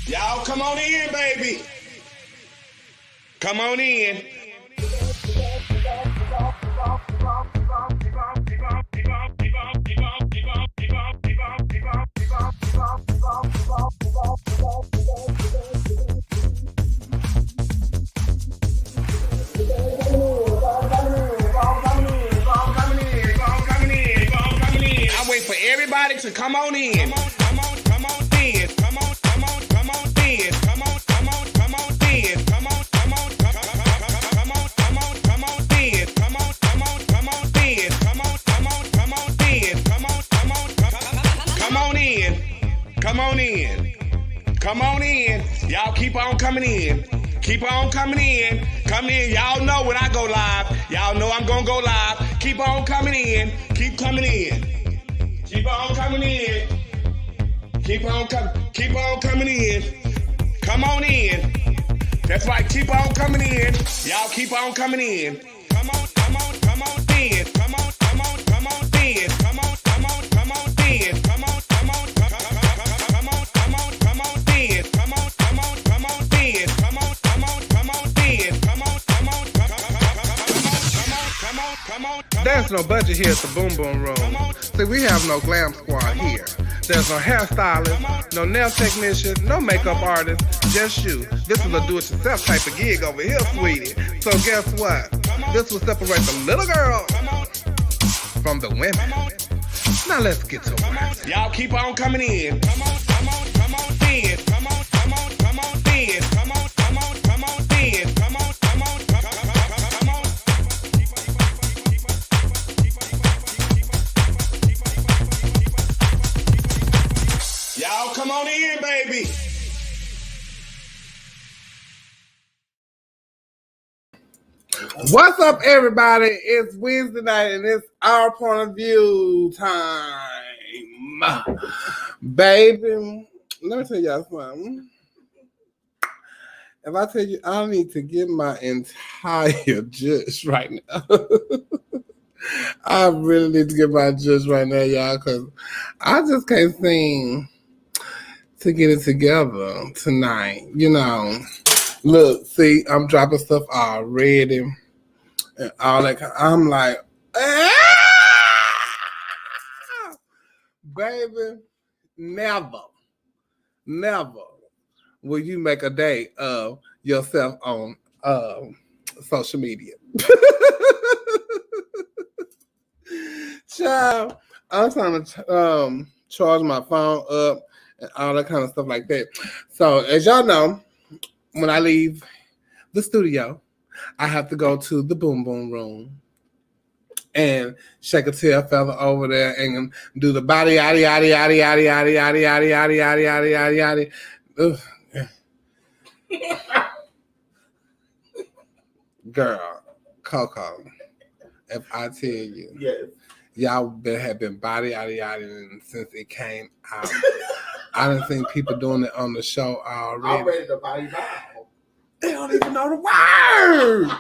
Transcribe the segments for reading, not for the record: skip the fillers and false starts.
Y'all come on in, baby. Come on in. I wait for everybody to come on in. Come on in. Come on in. Come on in. Come on in. Come on in. Come on in. Y'all keep on coming in. Keep on coming in. Come in. Y'all know when I go live. Y'all know I'm gonna go live. Keep on coming in. Keep coming in. Keep on coming in. Keep on coming in. Come on in. That's right. Keep on coming in. Y'all keep on coming in. Come on in. Come on in. Come on in. Come on in. Come on in. Come on in. Come on in. Come on There's no budget here at the Boom Boom Room. See, we have no glam squad here. There's no hairstylist, no nail technician, no makeup artist, just you. This is a do-it-yourself type of gig over here, sweetie. So guess what? This will separate the little girl from the women. Now let's get to it. Y'all keep on coming in. Come on in. Come on in. Come on in. Come on in. Come on in. Come on in. Y'all come on in, baby. What's up, everybody? It's Wednesday night, and it's our point of view time. Baby, let me tell y'all something. If I tell you, I need to get my entire judge right now. I really need to get my judge right now, y'all, because I just can't seem to get it together tonight. You know, look, see, I'm dropping stuff already and all that. I'm like, baby, never will you make a day of yourself on social media. Child, I'm trying to charge my phone up and all that kind of stuff like that. So, as y'all know, when I leave the studio, I have to go to the Boom Boom Room and shake a tail feather over there and do the body yaddy yaddy yaddy yaddy yaddy yaddy yaddy yaddy yaddy yaddy yaddy yaddy. Girl, Coco, if I tell you, yes, y'all have been body yaddy yaddy since it came out. I done seen people doing it on the show already. I'm ready to body bow. They don't even know the words.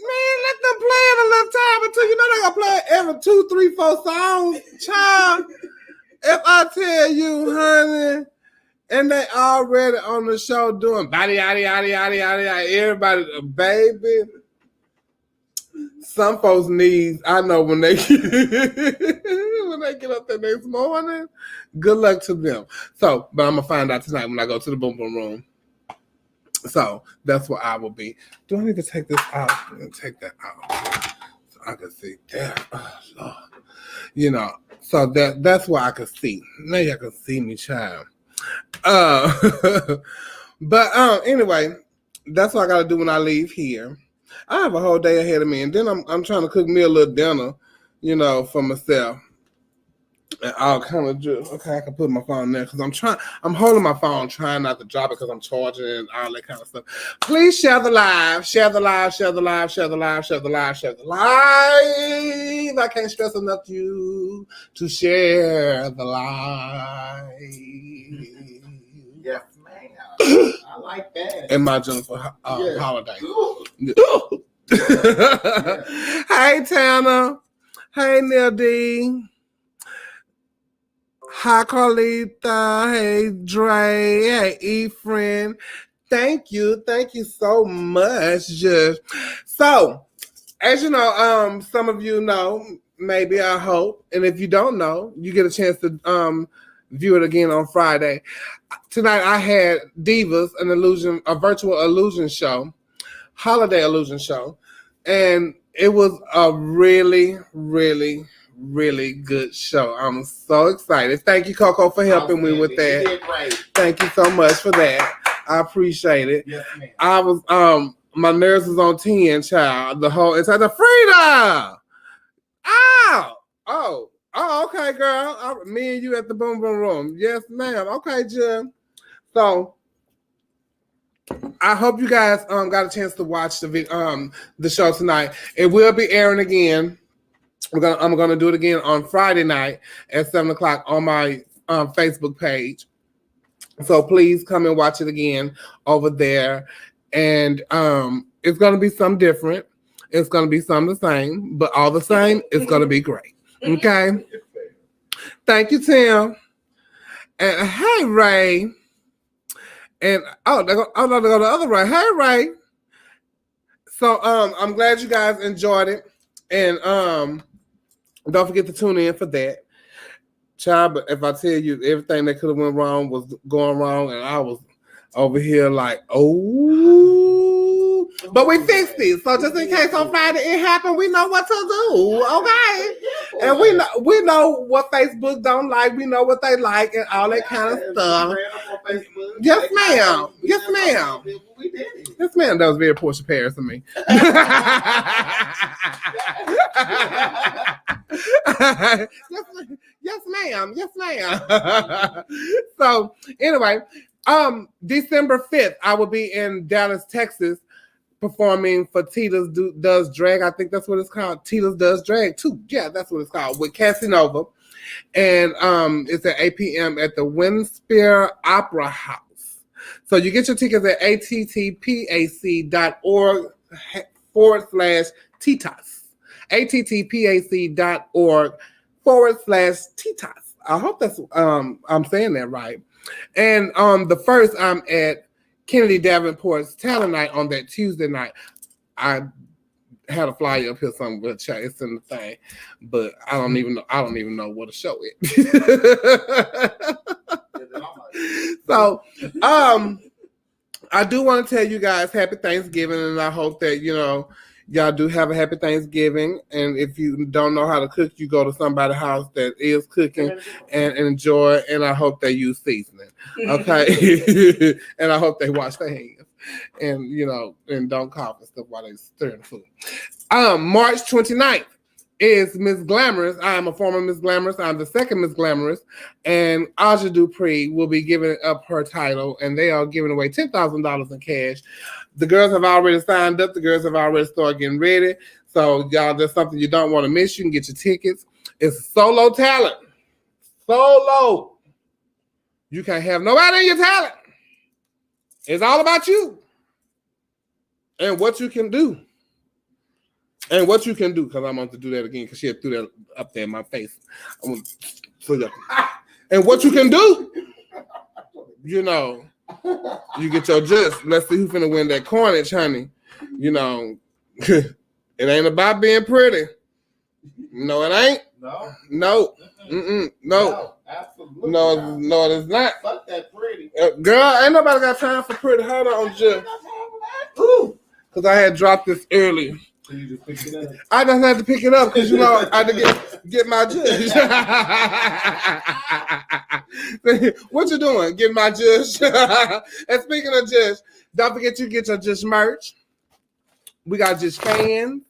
Man, let them play it a little time until you know they're gonna play it every 2, 3, 4 songs. Child, if I tell you, honey, and they already on the show doing body yaddy yaddy yaddy yaddy yaddy, everybody, baby. Some folks need, I know when they when they get up the next morning, good luck to them. So, but I'm gonna find out tonight when I go to the Boom Boom Room. So that's what I will be. Do I need to take this out? I'm gonna take that out so I can see. Damn, oh Lord. You know, so that's what I can see. Now y'all can see me, child. But anyway, that's what I gotta do when I leave here. I have a whole day ahead of me, and then I'm trying to cook me a little dinner, you know, for myself. And I'll kind of just, okay, I can put my phone there because I'm holding my phone, trying not to drop it because I'm charging and all that kind of stuff. Please share the live, share the live, share the live, share the live, share the live, share the live. I can't stress enough to you to share the live. Yes, ma'am. I like that. And my Jennifer holiday. Hey, Tanner. Hey, Neil D. Hi, Carlita. Hey, Dre. Hey, Ephraim. Thank you so much. Just so, as you know, some of you know, maybe I hope, and if you don't know, you get a chance to view it again on Friday. Tonight I had Divas, a virtual illusion show, holiday illusion show, and it was a really, really, really good show. I'm so excited. Thank you, Coco, for helping me with that. You did great. Thank you so much for that. I appreciate it. Yes, ma'am. I was my nerves was on 10, child. The whole inside the Frida. Oh, okay, girl. Me and you at the boom boom room. Yes, ma'am. Okay, Jim. So I hope you guys got a chance to watch the show tonight. It will be airing again. I'm gonna do it again on Friday night at 7:00 on my Facebook page. So please come and watch it again over there. And it's gonna be something different. It's gonna be something the same, but all the same, it's gonna be great. Okay. Thank you, Tim. And hey, Ray. And they're go the other Ray. Hey, Ray. So I'm glad you guys enjoyed it. And don't forget to tune in for that. Child, but if I tell you everything that could have went wrong was going wrong, and I was over here like, oh, but we fixed it. So just in case on Friday it happened, we know what to do, okay? And we know what Facebook don't like. We know what they like and all that kind of stuff. Yes, ma'am. Yes, ma'am. Yes, ma'am. That was very Porsche Paris of me. Yes, ma'am. Yes, ma'am. So anyway, December 5th, I will be in Dallas, Texas, performing for Tita's Does Drag. I think that's what it's called. Tita's Does Drag too. Yeah, that's what it's called, with Cassie Nova. And it's at 8 p.m. at the Windspear Opera House. So you get your tickets at attpac.org/Titas. attpac.org/Titas. I hope that's I'm saying that right. And the first, I'm at Kennedy Davenport's Talent Night on that Tuesday night. I had a flyer up here somewhere, it's in the thing, but I don't even know what a show is. So I do want to tell you guys happy Thanksgiving, and I hope that y'all do have a happy Thanksgiving. And if you don't know how to cook, you go to somebody's house that is cooking and enjoy. And I hope they use seasoning, okay? And I hope they wash their hands and and don't cough and stuff while they stirring the food. March 29th is Miss Glamorous. I am a former Miss Glamorous. I'm the second Miss Glamorous, and Aja Dupree will be giving up her title, and they are giving away $10,000 in cash. The girls have already signed up. The girls have already started getting ready. So, y'all, there's something you don't want to miss. You can get your tickets. It's solo talent. Solo. You can't have nobody in your talent. It's all about you and what you can do. And what you can do, because I'm going to do that again, because she had threw that up there in my face. And what you can do, you get your just. Let's see who's finna win that coinage, honey. It ain't about being pretty. No, it ain't. No. No. Absolutely. No, it is not. Fuck that pretty. Girl, ain't nobody got time for pretty. Hold on, just. Ooh. Because I had dropped this early. So you just pick it up? I just had to pick it up because, I had to get my judge. What you doing? Get my judge. And speaking of judge, don't forget you get your just merch. We got just fans.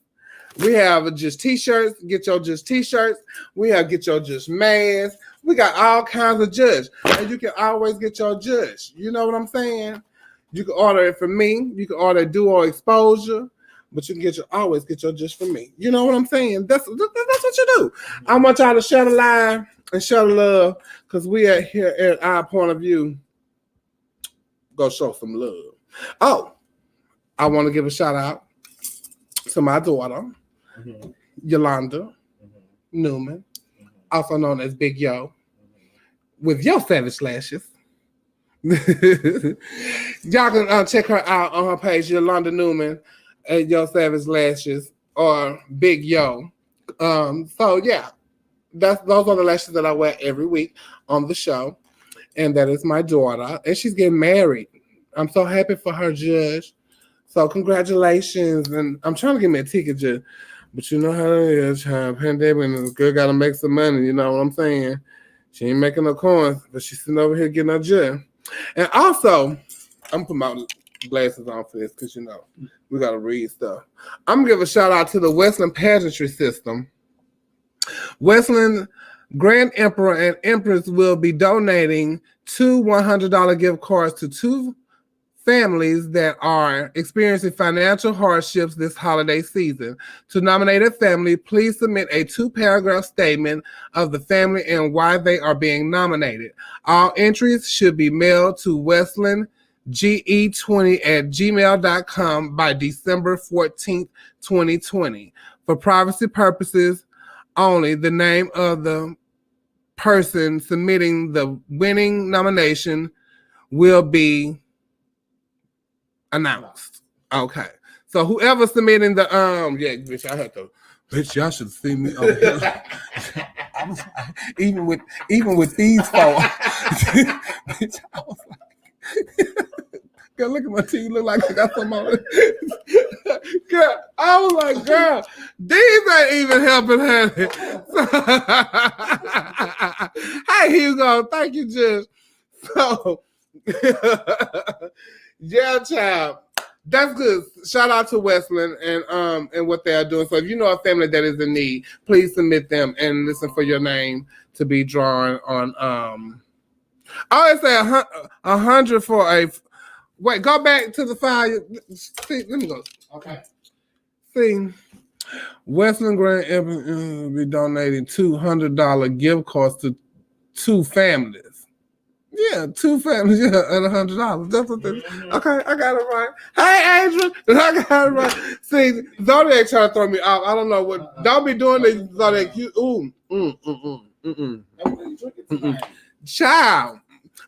We have just t-shirts. Get your just t-shirts. We have get your just masks. We got all kinds of judge. And you can always get your judge. You know what I'm saying? You can order it from me. You can order duo exposure. But you can always get your just from me. You know what I'm saying? That's what you do. I want y'all to share the live and share the love, because we are here at Our Point of View. Go show some love. Oh, I want to give a shout out to my daughter, Yolanda Newman, also known as Big Yo. with your savage lashes. Y'all can check her out on her page, Yolanda Newman at Yo Savage Lashes or Big Yo. So yeah, those are the lashes that I wear every week on the show, and that is my daughter, and she's getting married. I'm so happy for her, Judge. So congratulations, and I'm trying to get me a ticket, Judge. But you know how it is, child. Pandemic, and the girl got to make some money. You know what I'm saying? She ain't making no coins, but she's sitting over here getting her Judge. And also, I'm putting my glasses on for this because, you know, we got to read stuff. I'm going to give a shout out to the Westland Pageantry System. Westland Grand Emperor and Empress will be donating 2 $100 gift cards to 2 families that are experiencing financial hardships this holiday season. To nominate a family, please submit a 2-paragraph statement of the family and why they are being nominated. All entries should be mailed to westlandge20@gmail.com by December 14th, 2020. For privacy purposes only, the name of the person submitting the winning nomination will be announced. Okay. So whoever submitting the bitch, I had to, bitch, y'all should see me over here. even with these four. Bitch, I was like, girl, look at my teeth, look like I got some on it. Girl, I was like, girl, these ain't even helping her. Hey, Hugo, thank you, Judge. So yeah, child. That's good. Shout out to Westland and what they are doing. So if you know a family that is in need, please submit them and listen for your name to be drawn on. I always say 100 for a. Wait, go back to the file. See, let me go. Okay. See, Westland Grand Emperor will be donating $200 gift cards to 2 families. Yeah, 2 families, yeah, at $100. That's what they. Okay, I got it right. Hey, Adrian, I got it right. See, Zodiac trying to throw me off. I don't know what. Don't be doing this, Zodiac. Child,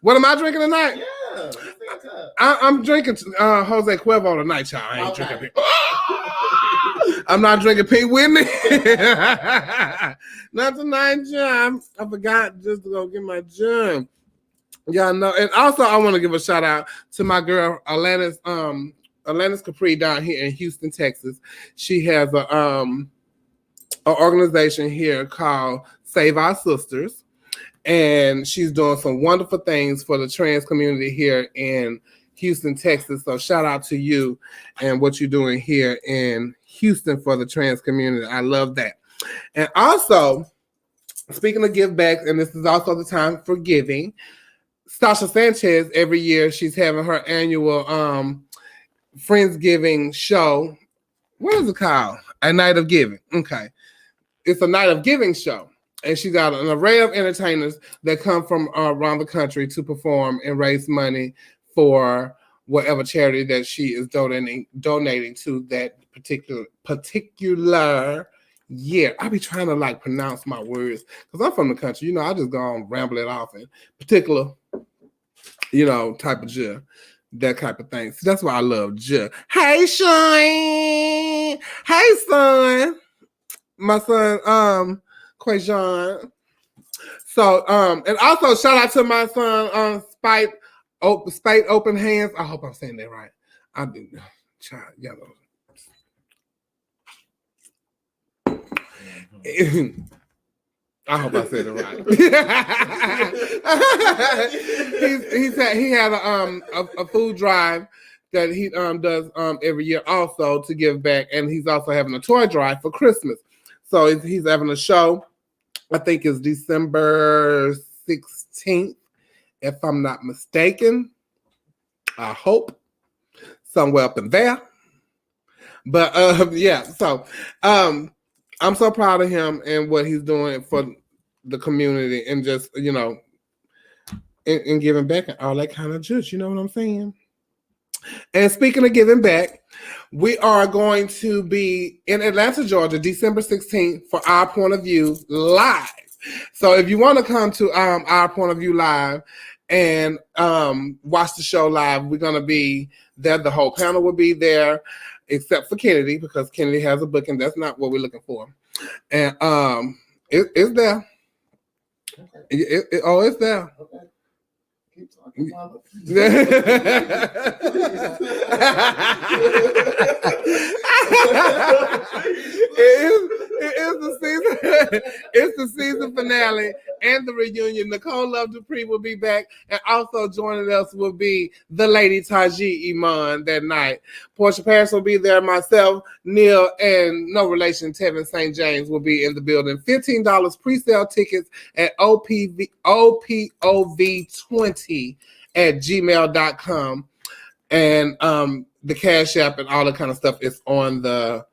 what am I drinking tonight? Yeah. I'm drinking Jose Cuervo tonight, child. I ain't drinking pink. I'm not drinking Pink Whitney. Not tonight, John. I forgot just to go get my gin. Yeah, no, and also I want to give a shout out to my girl Atlantis Capri down here in Houston, Texas. She has an organization here called Save Our Sisters, and she's doing some wonderful things for the trans community here in Houston, Texas. So shout out to you and what you're doing here in Houston for the trans community. I love that. And also, speaking of give back, and this is also the time for giving. Stasha Sanchez, every year she's having her annual Friendsgiving show. What is it called? A Night of Giving. Okay. It's a Night of Giving show. And she's got an array of entertainers that come from around the country to perform and raise money for whatever charity that she is donating to that particular year. I be trying to like pronounce my words because I'm from the country. You know, I just go on ramble it off in particular, you know, type of J, that type of thing. So that's why I love J. Hey, Sean. Hey, son. My son, Quajon. So, and also shout out to my son, Spite Open Hands. I hope I'm saying that right. I do. Child, y'all know. I hope I said it right. he had a food drive that he does every year also to give back, and he's also having a toy drive for Christmas. So he's having a show. I think it's December 16th, if I'm not mistaken. I hope somewhere up in there. But yeah, so I'm so proud of him and what he's doing for the community and just, you know, and giving back and all that kind of juice. You know what I'm saying? And speaking of giving back, we are going to be in Atlanta, Georgia, December 16th for Our Point of View live. So if you want to come to our Point of View Live and watch the show live, we're going to be there. The whole panel will be there, except for Kennedy, because Kennedy has a booking. That's not what we're looking for. And it's there. Okay. It's there. Okay. Keep talking, Mama. It is the season. It's the season finale and the reunion. Nicole Love Dupree will be back, and also joining us will be the Lady Taji Iman that night. Porsche Paris will be there. Myself, Neil, and no relation Tevin St. James will be in the building. $15 pre-sale tickets at opov20@gmail.com, and the Cash App and all that kind of stuff is on the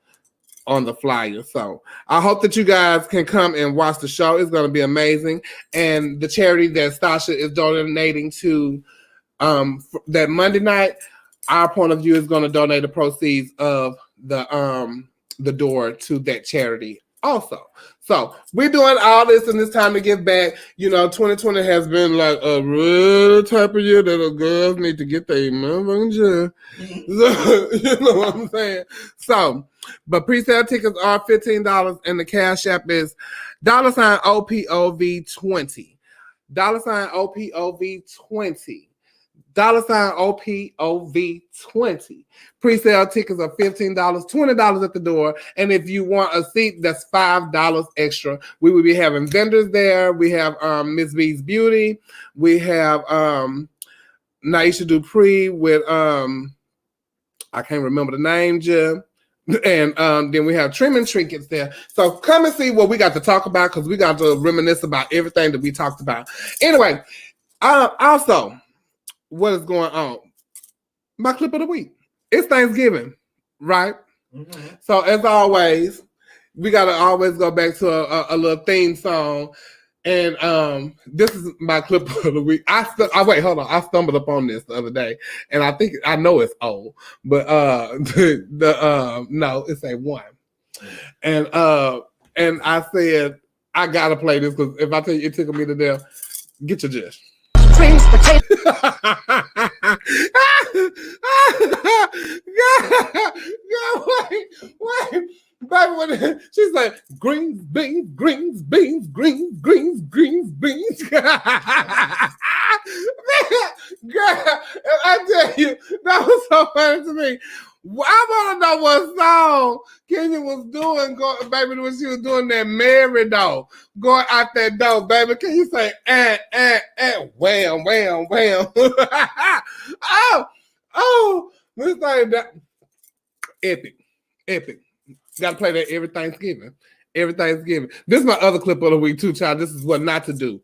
flyer. So I hope that you guys can come and watch the show. It's going to be amazing. And the charity that Stasha is donating to that Monday night, Our Point of View is going to donate the proceeds of the door to that charity also. So we're doing all this in this time to give back. 2020 has been like a real type of year that the girls need to get their motherfucking job. So, you know what I'm saying? So, but pre-sale tickets are $15, and the Cash App is $OPOV20. $OPOV20. $OPOV20. Pre-sale tickets are $15, $20 at the door. And if you want a seat, that's $5 extra. We will be having vendors there. We have Miss B's Beauty. We have Naisha Dupree with I can't remember the name, Jim. And then we have Trim and Trinkets there. So come and see what we got to talk about, because we got to reminisce about everything that we talked about. Anyway, also, what is going on? My clip of the week. It's Thanksgiving, right? Mm-hmm. So as always, we got to always go back to a little theme song. And this is my clip of the week. Wait, hold on. I stumbled upon this the other day, and I know it's old, but no, it's a one. And I said I gotta play this, because if I tell you it tickled me to death, get your dish. Wait. Baby, when she's like, greens, beans, greens, beans, greens, greens, greens, beans. Girl, I tell you, that was so funny to me. I want to know what song Kenya was doing, baby, when she was doing that Mary though, going out that door, baby. Can you say, wham, wham, wham? oh, this thing that epic. Got to play that every Thanksgiving. This is my other clip of the week too, child. This is what not to do.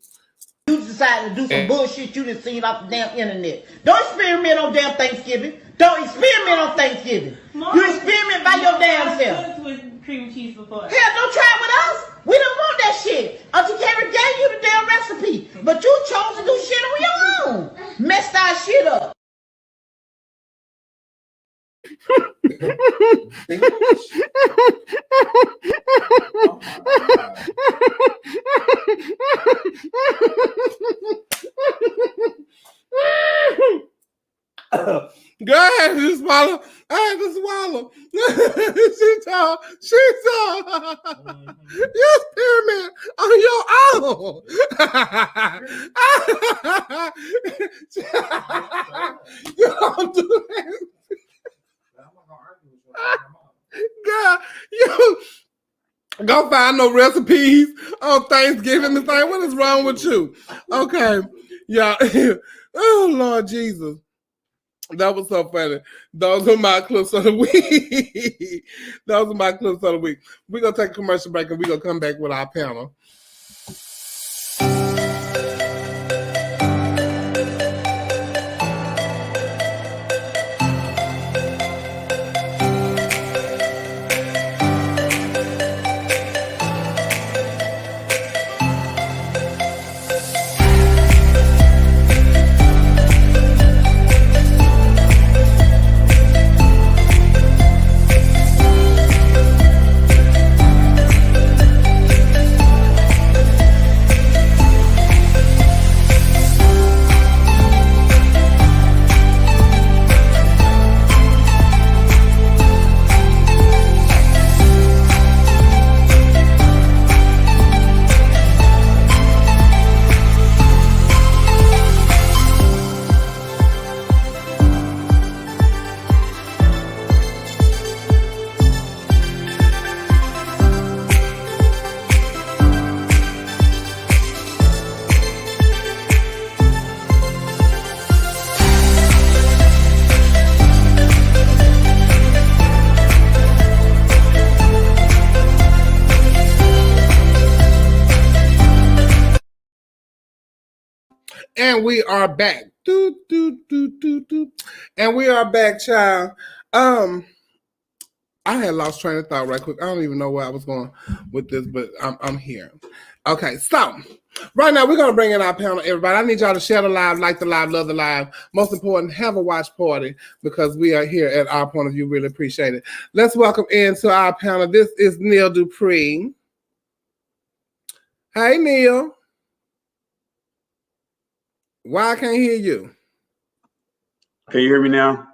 You decided to do some bullshit you done seen off the damn internet. Don't experiment on damn Thanksgiving. Don't experiment on Thanksgiving. Mom, you experiment by your damn self. With cream cheese before. Hell, don't try it with us. We don't want that shit. Auntie Carrie gave you the damn recipe, but you chose to do shit on your own. Messed our shit up. Girl, I had to swallow. She told you experiment on your own. You don't do that. God, you go find no recipes on Thanksgiving and say, what is wrong with you? Okay. Yeah. Oh, Lord Jesus. That was so funny. Those are my clips of the week. We're going to take a commercial break, and we're going to come back with our panel. And we are back. And we are back, child. I had lost train of thought right quick. I don't even know where I was going with this, but I'm here. Okay, so right now we're gonna bring in our panel, everybody. I need y'all to share the live, like the live, love the live. Most important, have a watch party because we are here at our point of view. Really appreciate it. Let's welcome into our panel. This is Neil Dupree. Hey, Neil. Why I can't hear you? Can you hear me now?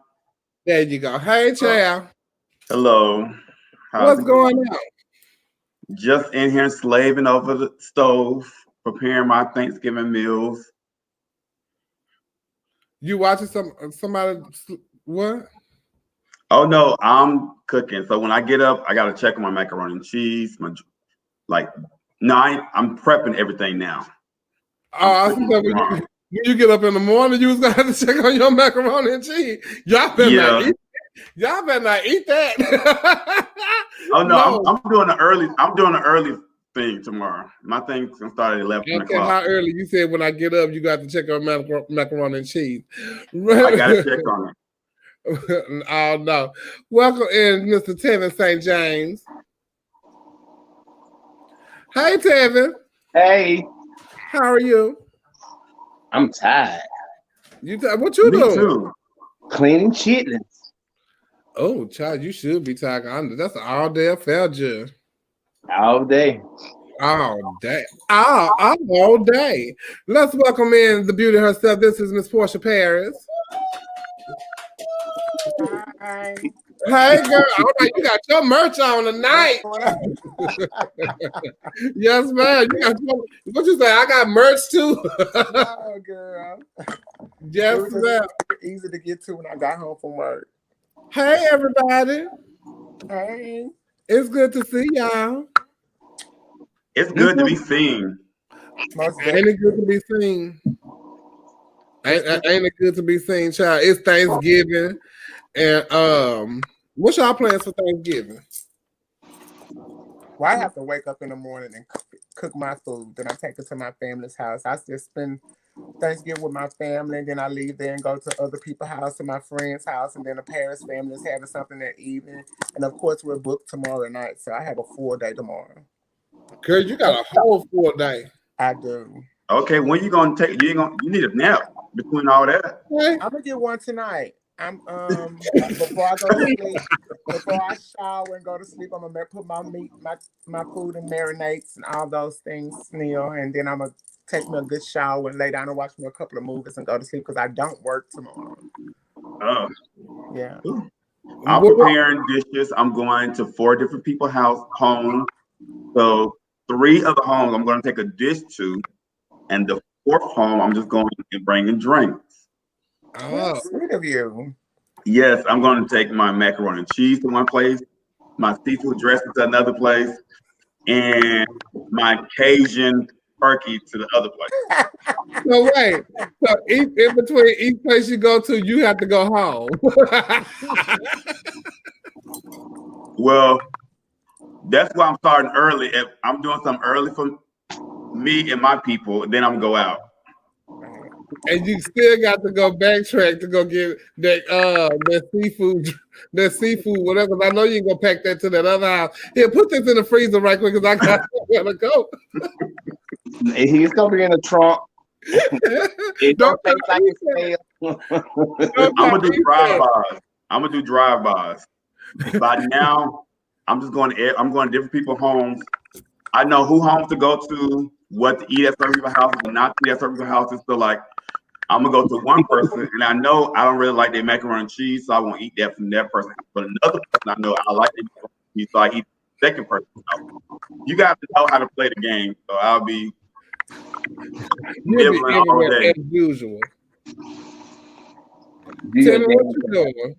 There you go. Hey, Chow. Hello. What's going on? Just in here slaving over the stove, preparing my Thanksgiving meals. You watching somebody? What? Oh no, I'm cooking. So when I get up, I gotta check on my macaroni and cheese. I'm prepping everything now. Oh, I was when you get up in the morning, you was gonna have to check on your macaroni and cheese. Y'all better not eat. Y'all better not eat that. Oh no, I'm doing the early. I'm doing the early thing tomorrow. My thing's gonna start at 11 o'clock. How early? You said when I get up, you got to check on macaroni and cheese. I gotta check on it. Oh no! Welcome in, Mr. Tevin St. James. Hey, Tevin. Hey. How are you? I'm tired. What you doing? Too. Cleaning chitlins. Oh, child, you should be tired. That's an all-day affair, Judge. All day. All day. All day. Let's welcome in the beauty herself. This is Miss Porsche Paris. Hi. Hey, girl. All right, you got your merch on tonight. Yes, ma'am. You got what you say? I got merch too. Oh, girl. Yes, ma'am. Easy to get to when I got home from work. Hey, everybody. Hey. It's good to see y'all. It's good to be seen. Ain't it good to be seen? Ain't it good to be seen, child? It's Thanksgiving. And what's y'all plans for Thanksgiving? Well, I have to wake up in the morning and cook my food. Then I take it to my family's house. I just spend Thanksgiving with my family, and then I leave there and go to other people's house, to my friend's house, and then the Paris family is having something that evening. And of course, we're booked tomorrow night, so I have a full day tomorrow. Girl, you got a whole full day. I do. Okay, when you gonna take? You need a nap between all that. I'm gonna get one tonight. I'm before I go to sleep, before I shower and go to sleep, I'm gonna put my meat, my food in marinades and all those things, Neil, and then I'm gonna take me a good shower and lay down and watch me a couple of movies and go to sleep because I don't work tomorrow. Oh. Yeah. I'm preparing dishes. I'm going to 4 different people's homes. So 3 of the homes I'm going to take a dish to, and the 4th home I'm just going and bringing drinks. Oh, sweet of you. Yes, I'm going to take my macaroni and cheese to one place, my seafood dressing to another place, and my Cajun turkey to the other place. So wait, so in between each place you go to, you have to go home. Well, that's why I'm starting early. If I'm doing something early for me and my people, then I'm gonna go out. And you still got to go backtrack to go get that seafood, whatever. I know you ain't gonna pack that to that other house. Here, put this in the freezer right quick because I got somewhere to go. He's gonna be in the trunk. It don't taste like it's I'm gonna do drive-bys. I'm gonna do drive-bys. By now, I'm going to different people's homes. I know who homes to go to, what to eat at certain people's houses, and not to eat at certain people's houses. So like, I'm gonna go to one person, and I know I don't really like their macaroni and cheese, so I won't eat that from that person. But another person I know I like their macaroni and cheese, so I eat the second person. So you got to know how to play the game. So I'll be nibbling all day as usual. Tell me what you doing.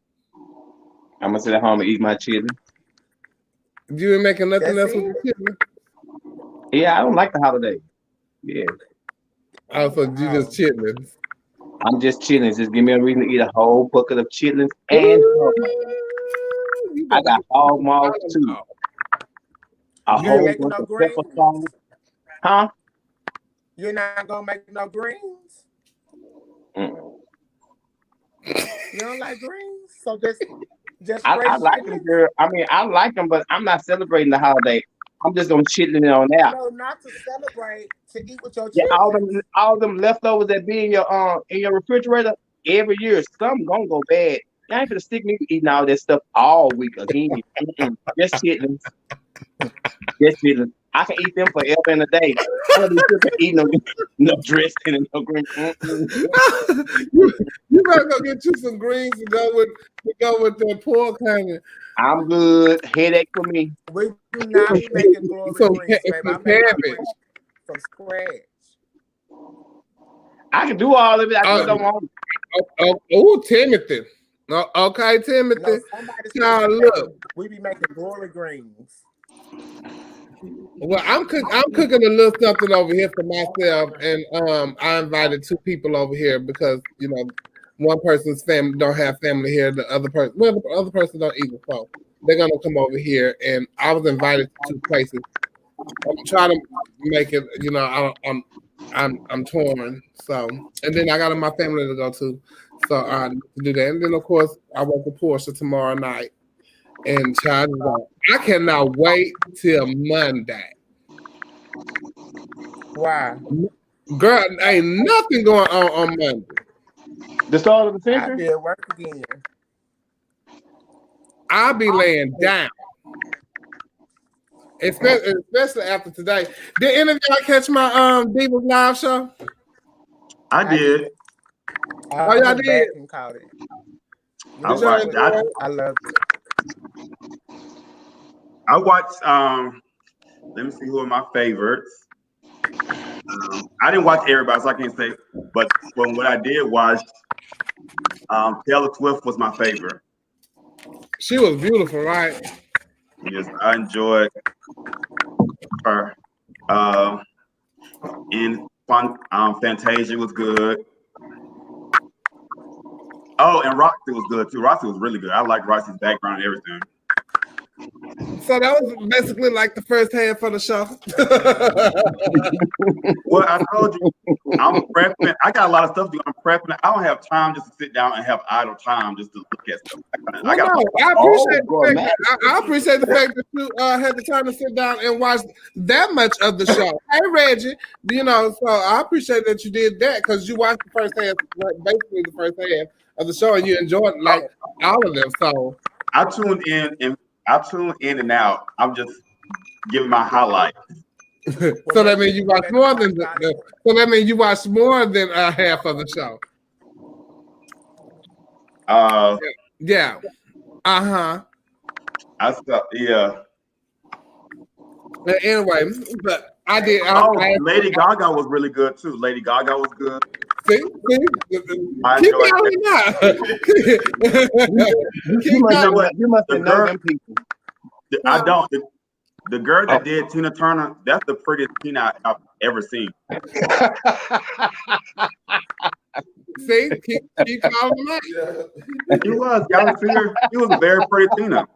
I'm gonna sit at home and eat my chili. You ain't making nothing else with the chili? Yeah, I don't like the holiday. Yeah. Oh, so you just chilling. I'm just chilling. Just give me a reason to eat a whole bucket of chitlins and I got hog maws too. A You whole ain't making bunch no of pepper greens? sauce. Huh? You're not gonna make no greens? You don't like greens? So just I like them, girl. I mean, I like them, but I'm not celebrating the holiday. I'm just gonna chitlin it on out. No, not to celebrate, to eat with your Yeah, children. all them leftovers that be in your refrigerator every year, some gonna go bad. You ain't gonna stick me eating all that stuff all week again. Just chitlins. Just chitlins. I can eat them forever and a day. I don't be eating no dressing and no green. You better go get you some greens to go with that pork hanging. I'm good. Headache for me. We do not be making glory greens, baby. I'm making greens from scratch. I can do all of it. I just don't want it. Oh, Timothy. Okay, Timothy. Now look, we be making glory greens. Well, I'm cooking a little something over here for myself, and I invited 2 people over here because one person's family don't have family here. The other person don't either, so they're gonna come over here, and I was invited to 2 places. I'm trying to make it, I'm torn. So, and then I got my family to go to, so I need to do that. And then of course I work with Porsche tomorrow night. And child, I cannot wait till Monday. Why? Girl, ain't nothing going on Monday. The start of the century? I'll be at work again. I'll be laying down. Especially after today. Did any of y'all catch my Divas Live show? I did. Oh, y'all did? Caught it. I watched that. I love it. I watched. Let me see who are my favorites. I didn't watch everybody, so I can't say. But from what I did watch, Taylor Swift was my favorite. She was beautiful, right? Yes, I enjoyed her. In Fantasia was good. Oh, and Roxy was good too. Roxy was really good. I like Roxy's background and everything. So that was basically like the first half of the show. Well, I told you, I'm prepping. I got a lot of stuff to do. I'm prepping. I don't have time just to sit down and have idle time just to look at stuff. I appreciate the fact that you had the time to sit down and watch that much of the show. Hey, Reggie, so I appreciate that you did that because you watched the first half, basically the first half of the show, and you enjoyed all of them. So I tuned in and out. I'm just giving my highlights. So that means you watched more than half of the show. Yeah. I thought, yeah. But anyway, but I did. Lady Gaga was really good too. Lady Gaga was good. See? You must know them people. I don't. The girl that did Tina Turner, that's the prettiest Tina I've ever seen. See? Keep calling them out. She was. Y'all see her? She was a very pretty Tina.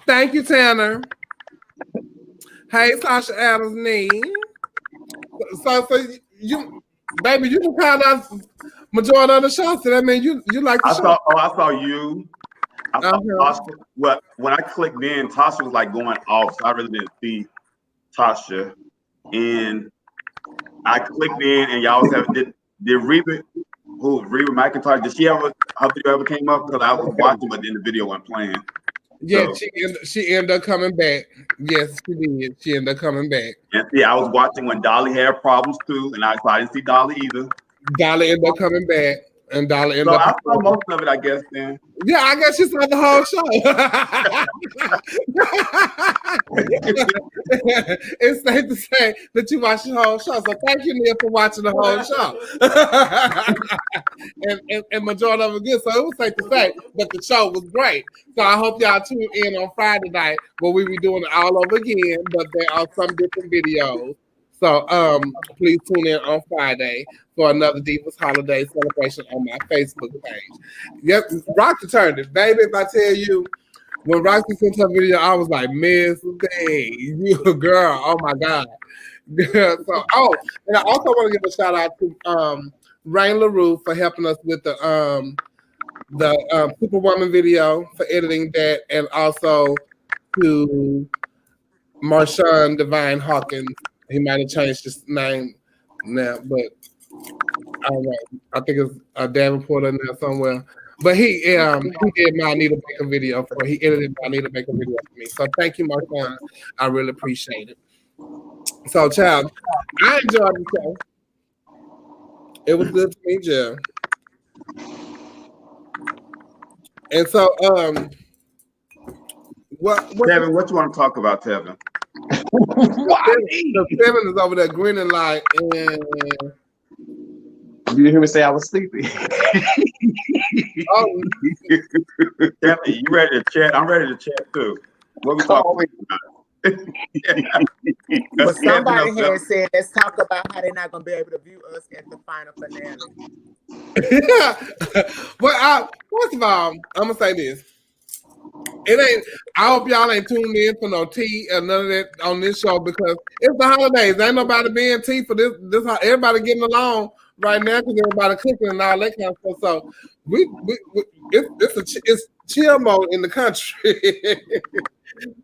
Thank you, Tanner. Hey, Sasha Adams Nee. So you, baby, you can count out majority of the shows. So that means you like the show. I saw you. I saw Tasha. Well, when I clicked in, Tasha was like going off, so I really didn't see Tasha. And I clicked in, and y'all was having did Reba McIntyre? Did she ever her video ever came up? Because I was watching, but then the video wasn't playing. Yeah, so, she ended up coming back. Yes, she did. She ended up coming back. And see, I was watching when Dolly had problems too, and I didn't see Dolly either. Dolly ended up coming back, and Dolly ended up. I saw most of it, I guess. Then. Yeah, I guess you saw the whole show. It's safe to say that you watched the whole show. So thank you, Neil, for watching the whole show. and majority of it good. So it was safe to say that the show was great. So I hope y'all tune in on Friday night where we be doing it all over again, but there are some different videos. So please tune in on Friday for another Divas Holiday celebration on my Facebook page. Yep, Roxy turned it. Baby, if I tell you, when Roxy sent her video, I was like, Miss Day, you a girl, oh my God. So, and I also want to give a shout out to Rain LaRue for helping us with the Superwoman video for editing that, and also to Marshawn Divine Hawkins. He might have changed his name now, but I don't know. I think it's Davenport in there somewhere. But he did my Anita Baker video for. He edited my Anita Baker video for me. So thank you, Marshawn. I really appreciate it. So, child, I enjoyed the show. It was good to meet you. And so, Tevin, what you want to talk about, Tevin? Tevin is over there grinning like, You didn't hear me say I was sleepy. oh, Tevin, you ready to chat? I'm ready to chat too. What we talking about? But somebody had said, let's talk about how they're not going to be able to view us at the final finale. Well, first of all, I'm going to say this. It ain't. I hope y'all ain't tuned in for no tea or none of that on this show because it's the holidays. Ain't nobody being tea for this. Everybody getting along right now because everybody cooking and all that kind of stuff. So it's chill mode in the country.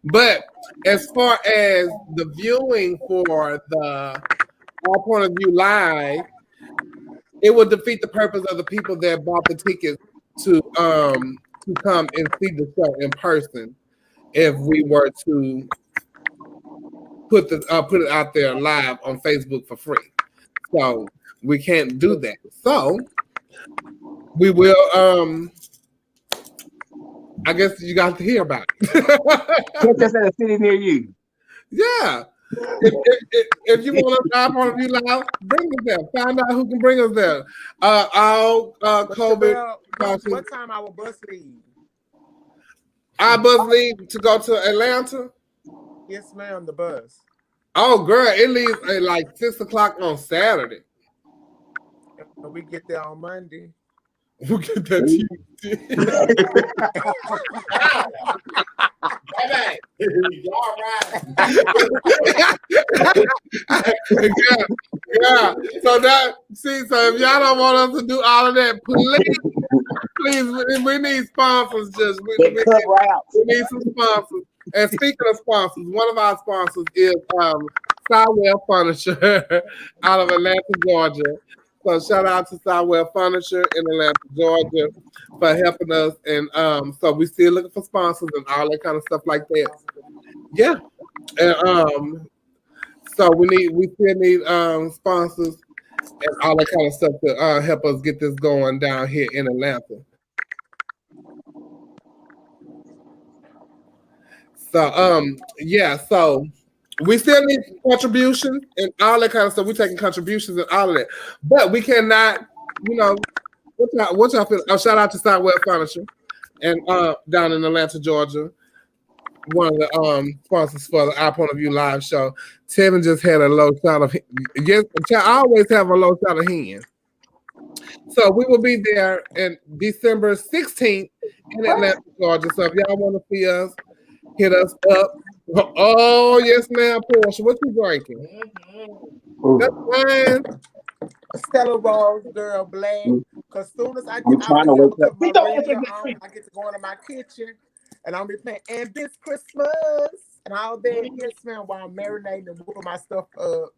But as far as the viewing for the All Point of View Live, it would defeat the purpose of the people that bought the tickets to come and see the show in person if we were to put it out there live on Facebook for free. So we can't do that. So we will I guess you got to hear about it. Catch us at a city near you. Yeah. If you want to All Point of View Live, bring us there. Find out who can bring us there. All COVID. What time our bus leave? Our bus leave to go to Atlanta? Yes, ma'am, the bus. Oh, girl, it leaves at like 6 o'clock on Saturday. And we get there on Monday. We'll get that Tuesday. Yeah. So if y'all don't want us to do all of that, please, we need sponsors. We need some sponsors. And speaking of sponsors, one of our sponsors is Stylewell Furniture out of Atlanta, Georgia. So shout out to Stylewell Furniture in Atlanta, Georgia for helping us. And so we still looking for sponsors and all that kind of stuff like that. Yeah. And so we still need sponsors and all that kind of stuff to help us get this going down here in Atlanta. So so we still need contributions and all that kind of stuff. We're taking contributions and all of that. But we cannot, what y'all feel? Shout out to Stylewell Furniture and down in Atlanta, Georgia. One of the sponsors for the Our Point of View live show. Tevin just had a low shot of yes, I always have a low shot of hands. So we will be there in December 16th in Atlanta, Georgia. So if y'all want to see us, hit us up. Oh, yes, ma'am, Porsche. What you drinking? That's fine. Stella Rose, girl, black. Because soon as I get out trying to there, wake up. put my radio on, I get to go into my kitchen, and I'm be playing "And This Christmas" and all that. Yes, ma'am, while I'm marinating and whooping my stuff up.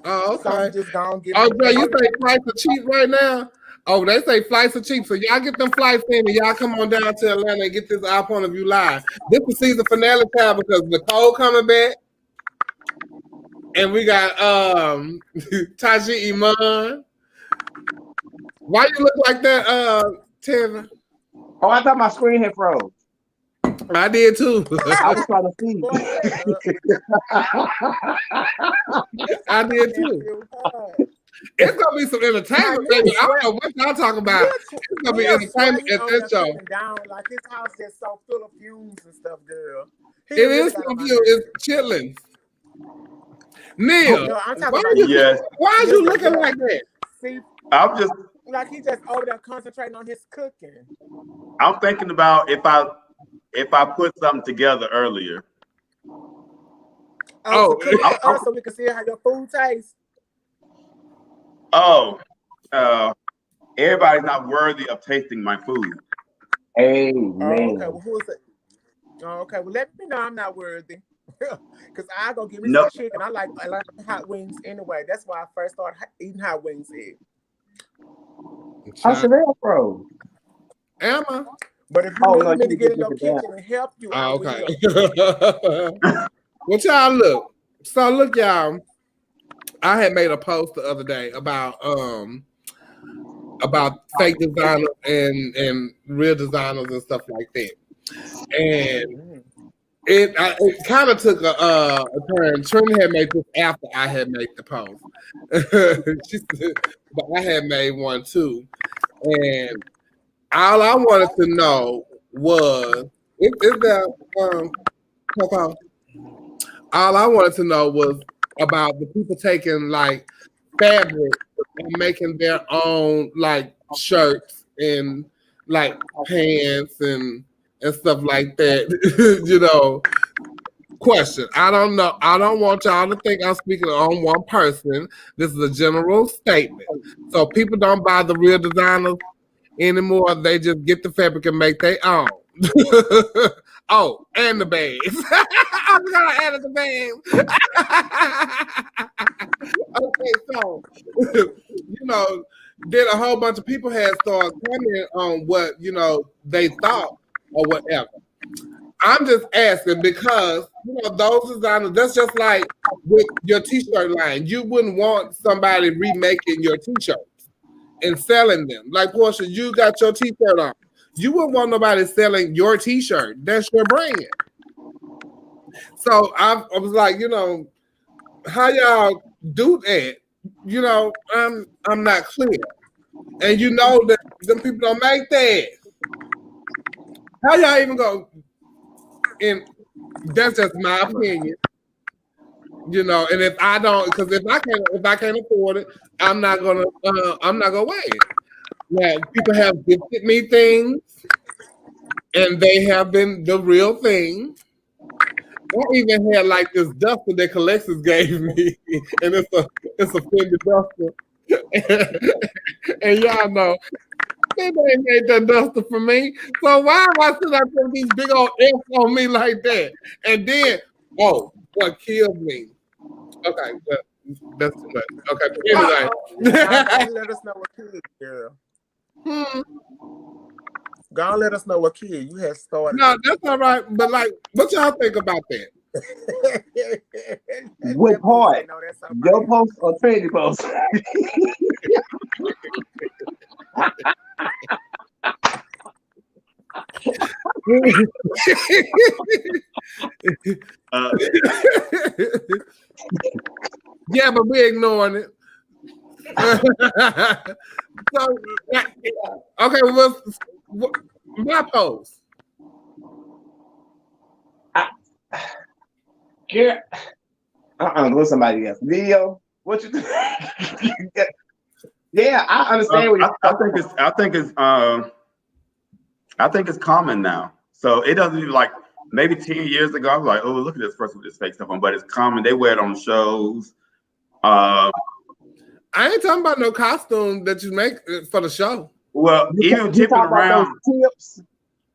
Oh, okay. So I'm just gonna give girl, you say flights are cheap right now? Oh, they say flights are cheap. So y'all get them flights in and y'all come on down to Atlanta and get this Our Point of View live. This is season finale time because Nicole coming back. And we got Taji Iman. Why you look like that, Tevin? Oh, I thought my screen had froze. I did too. I was trying to see. I did too. It's gonna be some entertainment, baby. I don't know what y'all talking about. It's gonna be entertainment at this show. Down, like his house is so full of fumes and stuff, girl. It is full of fumes. It's chilling. Neil, why are you looking like that? See, I'm just like he just over there concentrating on his cooking. I'm thinking about if I put something together earlier. So we can see how your food tastes. Oh, everybody's not worthy of tasting my food. Amen. Oh, okay. Well, who is it? Oh, okay. Well, let me know I'm not worthy. Because I go get me Nope. some chicken. I like hot wings anyway. That's why I first started eating hot wings here. How Chevelle bro? Emma. But if you need me to get in your kitchen and help you, I Okay. will. Well, y'all look. So look, y'all. I had made a post the other day about fake designers and real designers and stuff like that. And it kind of took a turn. Trini had made this after I had made the post. She said, but I had made one too. And all I wanted to know was, all I wanted to know was about the people taking like fabric and making their own like shirts and like pants and stuff like that. You know, question. I don't know. I don't want y'all to think I'm speaking on one person. This is a general statement. So people don't buy the real designers anymore. They just get the fabric and make their own. Oh, and the bags. I was gonna add the bags. Okay, so you know, then a whole bunch of people had started commenting on what they thought or whatever. I'm just asking because those designers. That's just like with your T-shirt line. You wouldn't want somebody remaking your T-shirts and selling them. Like Porsche, you got your T-shirt on. You wouldn't want nobody selling your T-shirt. That's your brand. So I was like, how y'all do that? I'm not clear. And that them people don't make that. How y'all even go? And that's just my opinion. And if I don't, because if I can't afford it, I'm not gonna wear it. Now, people have gifted me things, and they have been the real thing. I even had like this duster that Collections gave me, and it's a Fendi duster. And y'all know they made that duster for me. So why am I sitting up with these big old F's on me like that? And then, what kills me? Okay, that's too much. Okay, but anyway. Let us know what kid, girl. Go on, let us know what kid you had started. No, that's all right. But like, what y'all think about that? What part? Your post or Trini post? Yeah, but we ignoring it. So, okay, well, my post. Yeah. With somebody else. Video. What you think? Yeah, I understand what you're I think it's common now. So it doesn't even like maybe 10 years ago, I was like, oh, look at this person with this fake stuff on, but it's common. They wear it on shows. I ain't talking about no costume that you make for the show. Well, even tipping around. Tips.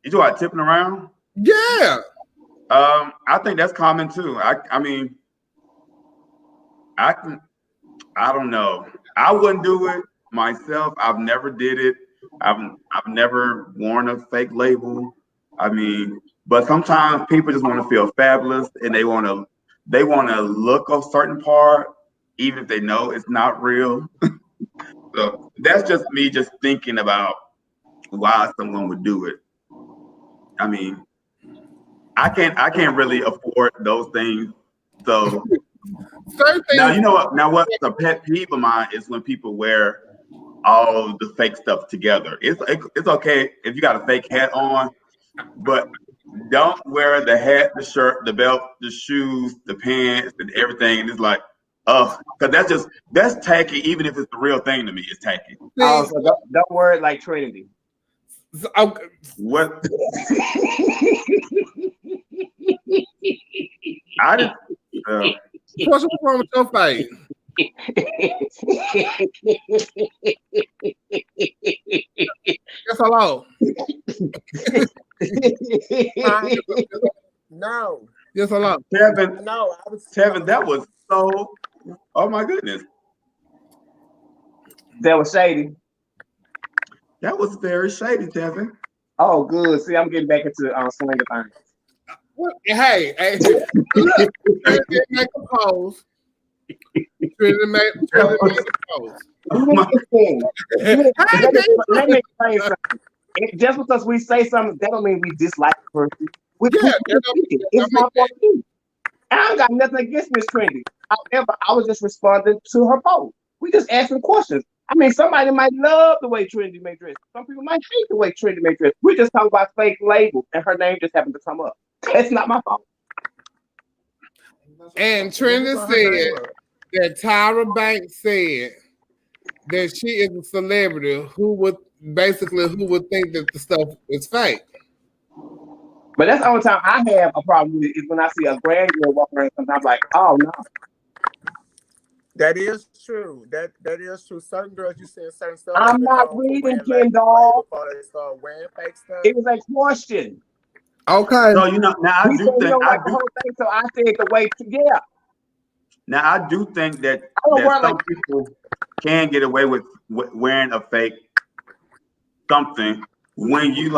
You talk about tipping around? Yeah. I think that's common too. I mean, I don't know. I wouldn't do it myself. I've never did it. I've never worn a fake label. I mean, but sometimes people just want to feel fabulous and they want to look a certain part, even if they know it's not real. So that's just me just thinking about why someone would do it. I mean, I can't really afford those things. So now you know what? Now what's a pet peeve of mine is when people wear all the fake stuff together. It's okay if you got a fake hat on, but don't wear the hat, the shirt, the belt, the shoes, the pants, and everything. And it's like, because that's tacky. Even if it's the real thing to me, it's tacky. So don't wear it like Trinity. What? I just. What's wrong with your face? Yes, hello. No. Yes, hello. Tevin, No, I was Tevin, that was so. Oh my goodness, That was shady. that was very shady, Tevin. Oh, good. See, I'm getting back into swing of things. Hey, look, Trinity make a pose. Trinity make a pose. Let me say something. Just because we say something, that don't mean we dislike the person. It's my point of view. I don't got nothing against Miss Trinity. However, I was just responding to her post. We just asking questions. I mean, somebody might love the way Trinity may dress. Some people might hate the way Trinity may dress. We just talk about fake labels, and her name just happened to come up. That's not my fault. And Trinity said that Tyra Banks said that she is a celebrity who would think that the stuff is fake. But that's the only time I have a problem with it is when I see a grand girl walking around and I'm like, oh no. That is true. That is true. Certain girls you see in certain stuff. I'm not reading, Kendall. Before they start wearing fake stuff. It was a question. Okay. So now I do think the whole thing, so I said the way to Now I do think that some people can get away with wearing a fake something when you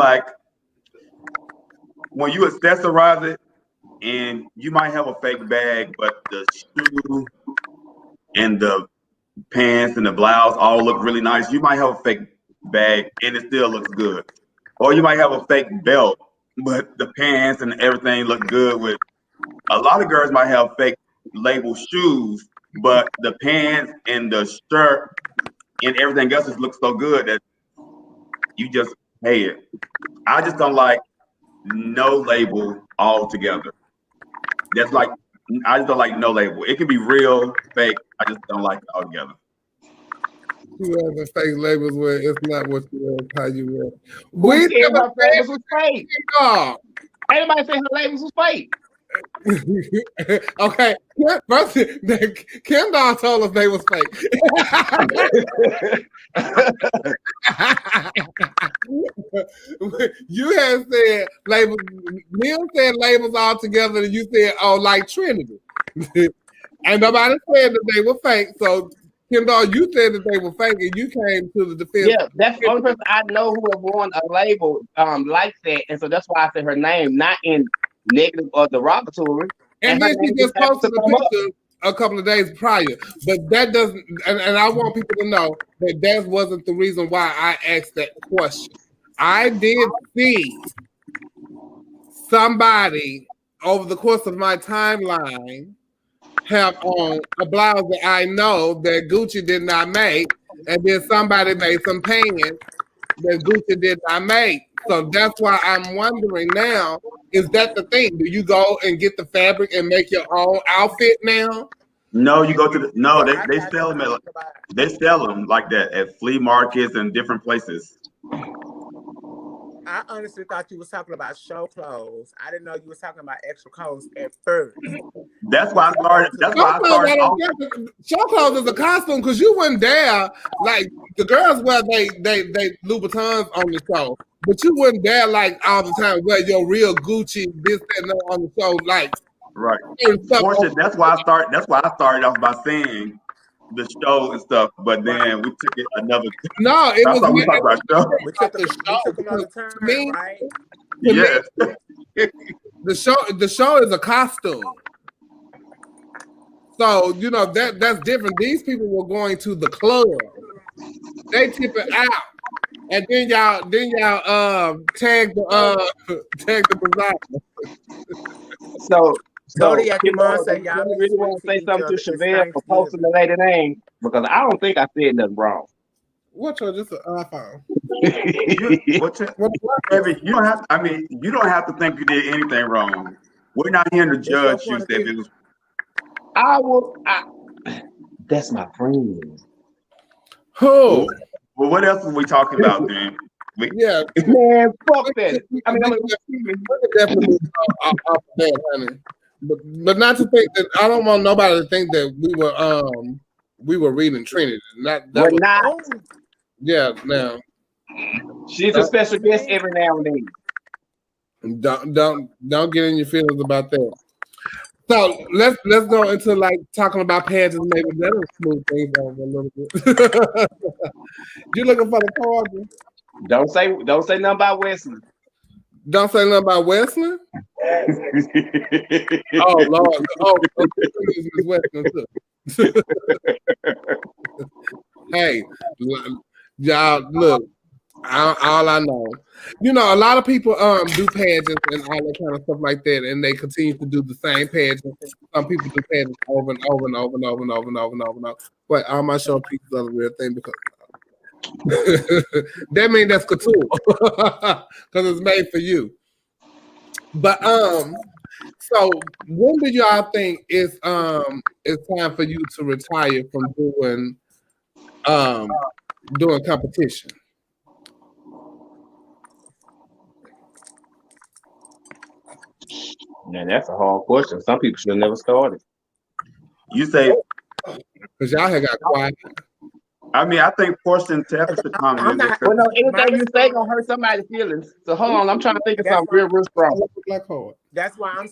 accessorize it, and you might have a fake bag, but the shoe and the pants and the blouse all look really nice. You might have a fake bag and it still looks good. Or you might have a fake belt, but the pants and everything look good. With a lot of girls might have fake label shoes, but the pants and the shirt and everything else just looks so good that you just pay it. I just don't like no label altogether. I just don't like no label. It can be real, fake. I just don't like it altogether. You have the fake labels where it's not what you wear, it's how you wear. We said her labels was fake. Everybody said her labels was fake. Okay, first, Kendall told us they was fake. You had said labels. Neil said labels all together, and you said, "Oh, like Trinity." And nobody said that they were fake. So, Kendall, you said that they were fake, and you came to the defense. Yeah, that's the only person I know who have worn a label like that, and so that's why I said her name, not in negative or derogatory. And then she just posted a picture a couple of days prior. But that doesn't, and I want people to know that wasn't the reason why I asked that question. I did see somebody over the course of my timeline have on a blouse that I know that Gucci did not make, and then somebody made some pants that Gucci did not make. So that's why I'm wondering now, is that the thing? Do you go and get the fabric and make your own outfit now? No, you go to they sell them like that at flea markets and different places. I honestly thought you was talking about show clothes. I didn't know you was talking about extra clothes at first. That's why I started. Show clothes is a costume because you wouldn't dare, like the girls wear they Louboutins on the show, but you wouldn't dare like all the time wear your real Gucci this and that on the show, like right. Porsche, that's why I started off by saying the show and stuff, but then we took it another. No, it was. We talked about show. We took another turn, right? Yes. The show is a costume. So you know that's different. These people were going to the club. They tip it out, and then y'all tag the designer. So Zodiac, you really want to say something to Chevelle for posting the lady name? Because I don't think I said nothing wrong. What's your just an iPhone? You don't have. I mean, you don't have to think you did anything wrong. We're not here to judge you. That's my friend. Who? Well, what else are we talking about then? Yeah, man, fuck that. I mean, definitely off that, honey. But not to think that I don't want nobody to think that we were we were reading Trinity. That We're was not. yeah. Now She's a special guest every now and then. don't get in your feelings about that. So let's go into like talking about pageants. Maybe that'll smooth things over a little bit. You looking for the card? Don't say nothing about Wesley. Don't say nothing about Wesley. Oh Lord! Oh, Miss Wesley too. Hey, y'all, look. All I know, you know, a lot of people do pageants and all that kind of stuff like that, and they continue to do the same pageants. Some people do pageants over and over and over and over and over and over and over and over. But I'm not showing people the real thing because that means that's couture because it's made for you. But so when do y'all think it's time for you to retire from doing competition? Man, that's a hard question. Some people should have never started. You say, Because y'all had got quiet. I mean, I think Porsche and Tevin should come in. Well, no, anything you say gonna hurt somebody's feelings. So hold on, I'm trying to think of something real strong. That's why I'm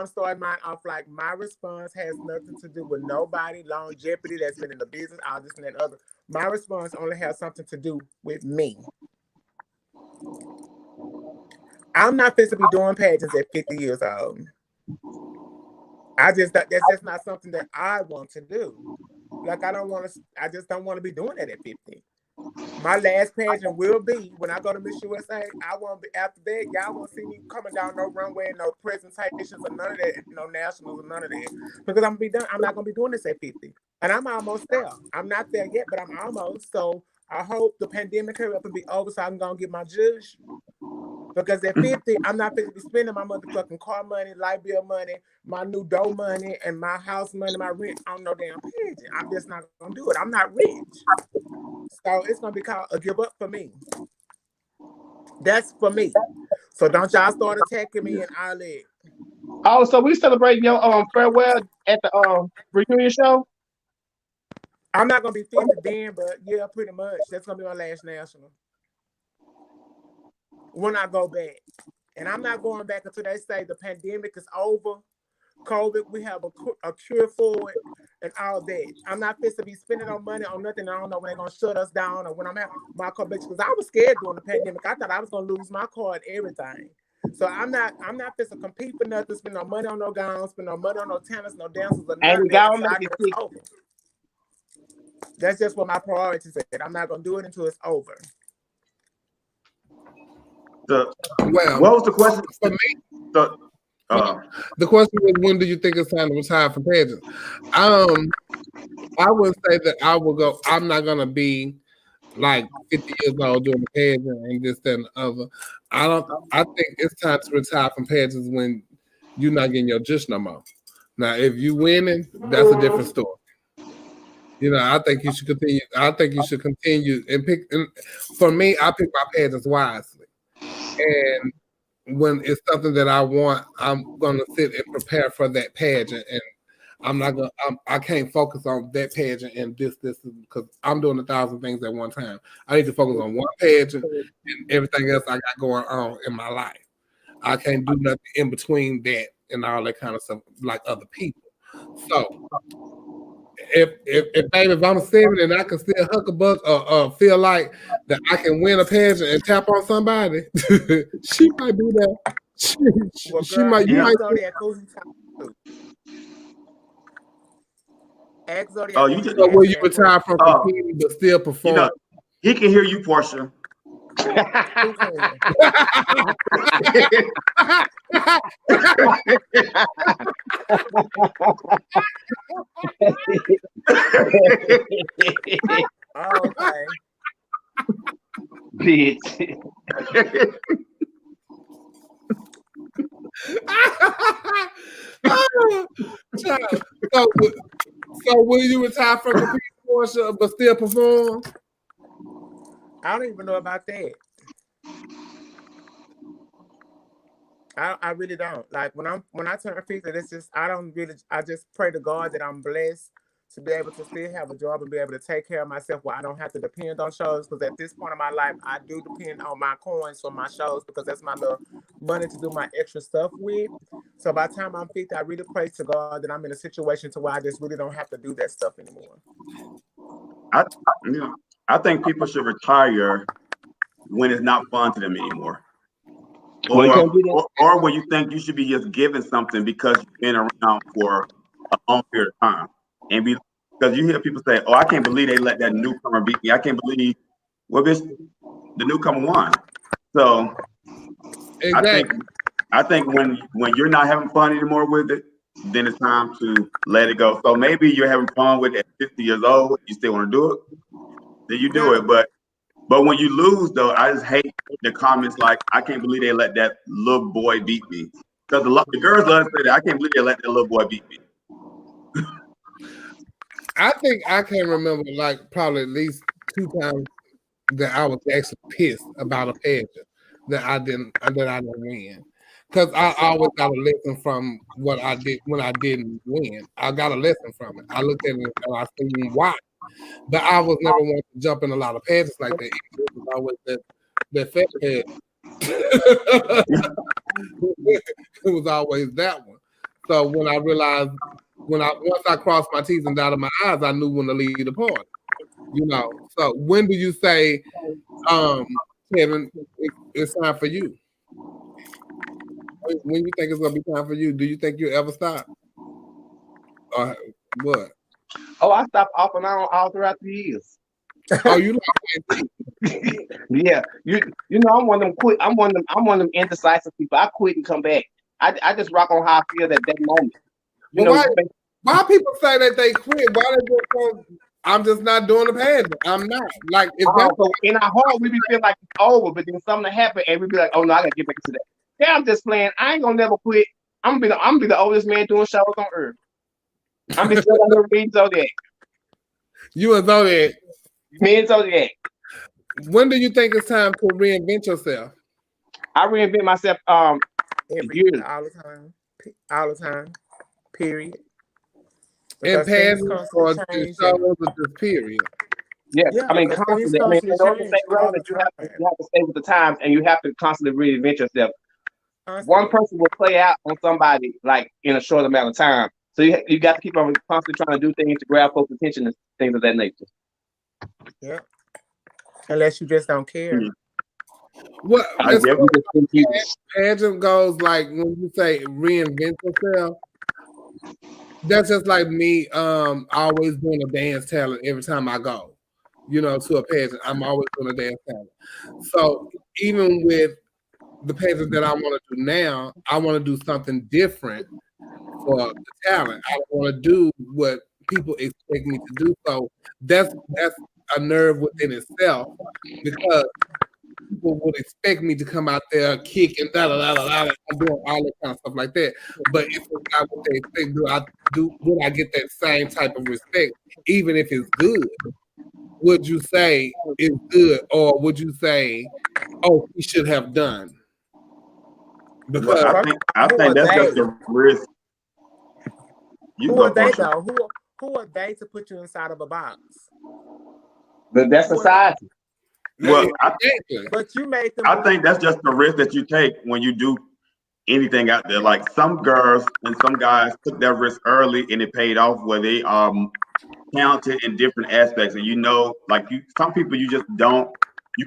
starting mine off like my response has nothing to do with nobody, longevity that's been in the business, all this and that other. My response only has something to do with me. I'm not fit to be doing pageants at 50 years old. That's just not something that I want to do. Like I just don't want to be doing that at 50. My last pageant will be when I go to Miss USA. I won't be after that. Y'all won't see me coming down no runway, no presentations or none of that, no nationals or none of that. Because I'm not gonna be doing this at 50. And I'm almost there. I'm not there yet, but I'm almost. So I hope the pandemic hurry up and be over so I can go and get my judge. Because at 50, I'm not going to be spending my motherfucking car money, light bill money, my new dough money, and my house money, my rent on no damn pageant. I'm just not going to do it. I'm not rich. So it's going to be called a give up for me. That's for me. So don't y'all start attacking me and all that. Oh, so we celebrating your farewell at the reunion show? I'm not going to be 50 then, but yeah, pretty much. That's going to be my last national. When I go back. And I'm not going back until they say the pandemic is over, COVID, we have a cure for it, and all that. I'm not fit to be spending no money on nothing. I don't know when they're going to shut us down or when I'm at my car, because I was scared during the pandemic. I thought I was going to lose my car and everything. So I'm not fit to compete for nothing, spend no money on no gowns, spend no money on no tennis, no dancers, or nothing. That's just what my priorities said. I'm not going to do it until it's over. What was the question for me? The question is, when do you think it's time to retire from pageants? I would say that I will go. I'm not gonna be like 50 years old doing the pageant and this, that, and the other. I think it's time to retire from pageants when you're not getting your just no more. Now, if you winning, that's a different story. You know, I think you should continue. I think you should continue and pick. And for me, I pick my pageants wisely. And when it's something that I want, I'm gonna sit and prepare for that pageant, and I'm not gonna. I can't focus on that pageant and this because I'm doing 1,000 things at one time. I need to focus on one pageant and everything else I got going on in my life. I can't do nothing in between that and all that kind of stuff like other people. So if I'm 70 and I can still huck a buck or feel like that I can win a pageant and tap on somebody, she might be there. She might. You might. Oh, you just will you retire from competing but still perform? You know, he can hear you, Porsche. Oh, okay. Bitch. So will you retire from competing, Porsche, but still perform? I don't even know about that. I really don't. Like when I turn 50, it's just I just pray to God that I'm blessed to be able to still have a job and be able to take care of myself where I don't have to depend on shows. Because at this point in my life, I do depend on my coins for my shows because that's my little money to do my extra stuff with. So by the time I'm 50, I really pray to God that I'm in a situation to where I just really don't have to do that stuff anymore. I think people should retire when it's not fun to them anymore. Or when you think you should be just given something because you've been around for a long period of time. And because you hear people say, oh, I can't believe they let that newcomer beat me. I can't believe, well, bitch, the newcomer won. So Exactly. I think when you're not having fun anymore with it, then it's time to let it go. So maybe you're having fun with it at 50 years old, you still want to do it, then you do it. But when you lose, though, I just hate the comments like, I can't believe they let that little boy beat me. Because the girls love to say that, I can't believe they let that little boy beat me. I think I can remember like probably at least 2 times that I was actually pissed about a pageant that I didn't win. Because I always got a lesson from what I did when I didn't win. I got a lesson from it. I looked at it and I seen why. But I was never one to jump in a lot of pageants like that. It was always that fat pageant. It was always that one. So when I realized, once I crossed my T's and dotted my I's, I knew when to leave the party. You know. So when do you say, Tevin, it's time for you? When you think it's gonna be time for you, do you think you'll ever stop? Or what? Oh, I stopped off and on all throughout the years. Oh, you yeah, you know I'm one of them I'm one of them indecisive people. I quit and come back. I just rock on how I feel at that moment. You know, why people say that they quit? Why they just say, I'm just not doing the pageant. I'm not. Like if so in our heart we be feel like it's over, but then something happen and we be like, oh no, I gotta get back to that. Yeah, I'm just playing. I ain't gonna never quit. I'm gonna be the oldest man doing shows on earth. I'm just still under reading Zodiac. You and Zodiac. Me and Zodiac. When do you think it's time to reinvent yourself? I reinvent myself every year, all the time. Period. In pageants or just period. Yeah, I mean constantly. I mean, in order to stay relevant, you have to stay with the times, and you have to constantly reinvent yourself. One person will play out on somebody like in a short amount of time. So you got to keep on constantly trying to do things to grab folks' attention and things of that nature. Yeah. Unless you just don't care. Well, pageant goes like when you say reinvent yourself. That's just like me always doing a dance talent every time I go, to a pageant. I'm always doing a dance talent. So even with the pageant that I want to do now, I want to do something different for the talent. I don't want to do what people expect me to do. So that's a nerve within itself because people would expect me to come out there, kick and I'm doing all that kind of stuff like that. But if it's not what they expect, would I get that same type of respect, even if it's good? Would you say it's good, or would you say, oh, he should have done? Because I think that's just the risk. Who are they though? Who are they to put you inside of a box? That's society. Well, but you made them. I think that's just the risk that you take when you do anything out there. Like some girls and some guys took that risk early and it paid off where they are talented in different aspects. And some people you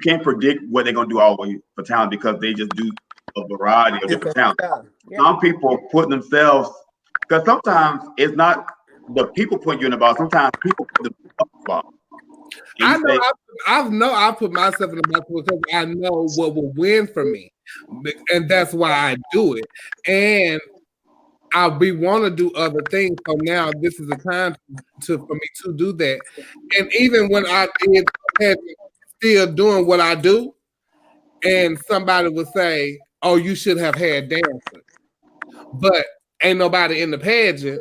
can't predict what they're gonna do always for talent because they just do a variety of different talents. Yeah. Some people put themselves, because sometimes it's not the people putting you in the box. Sometimes people put themselves in the box. I put myself in the box because I know what will win for me, and that's why I do it. And we want to do other things, so now this is the time for me to do that. And even when I did still doing what I do, and somebody would say, "Oh, you should have had dancers," but ain't nobody in the pageant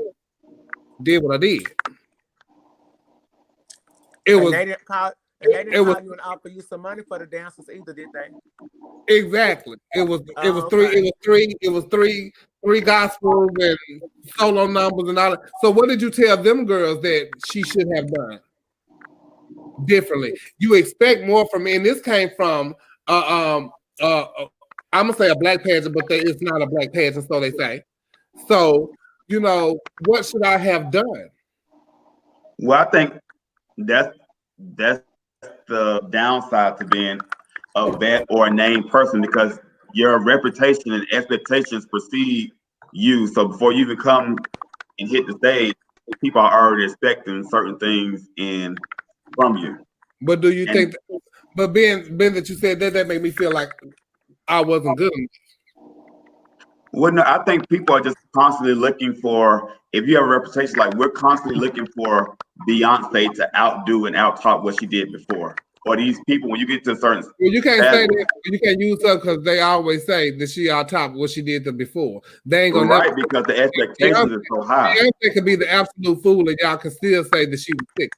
did what I did. And they didn't call you and offer you some money for the dancers either, did they? Exactly. It was three gospels and solo numbers and all that. So what did you tell them girls that she should have done differently? You expect more from me, and this came from I'm gonna say a black pageant, but it's not a black pageant, so they say. So, what should I have done? Well, I think that's the downside to being a vet or a named person, because your reputation and expectations precede you. So before you even come and hit the stage, people are already expecting certain things from you. But do you think? But being that you said that made me feel like I wasn't good enough. Well, no, I think people are just constantly looking for, if you have a reputation, like we're constantly looking for Beyonce to outdo and out-talk what she did before. Or these people, when you get to a certain... Well, you can't say that. You can't use her because they always say that she out-top what she did before. They ain't gonna... Right, because the expectations are so high. Beyonce could be the absolute fool and y'all can still say that she was sick.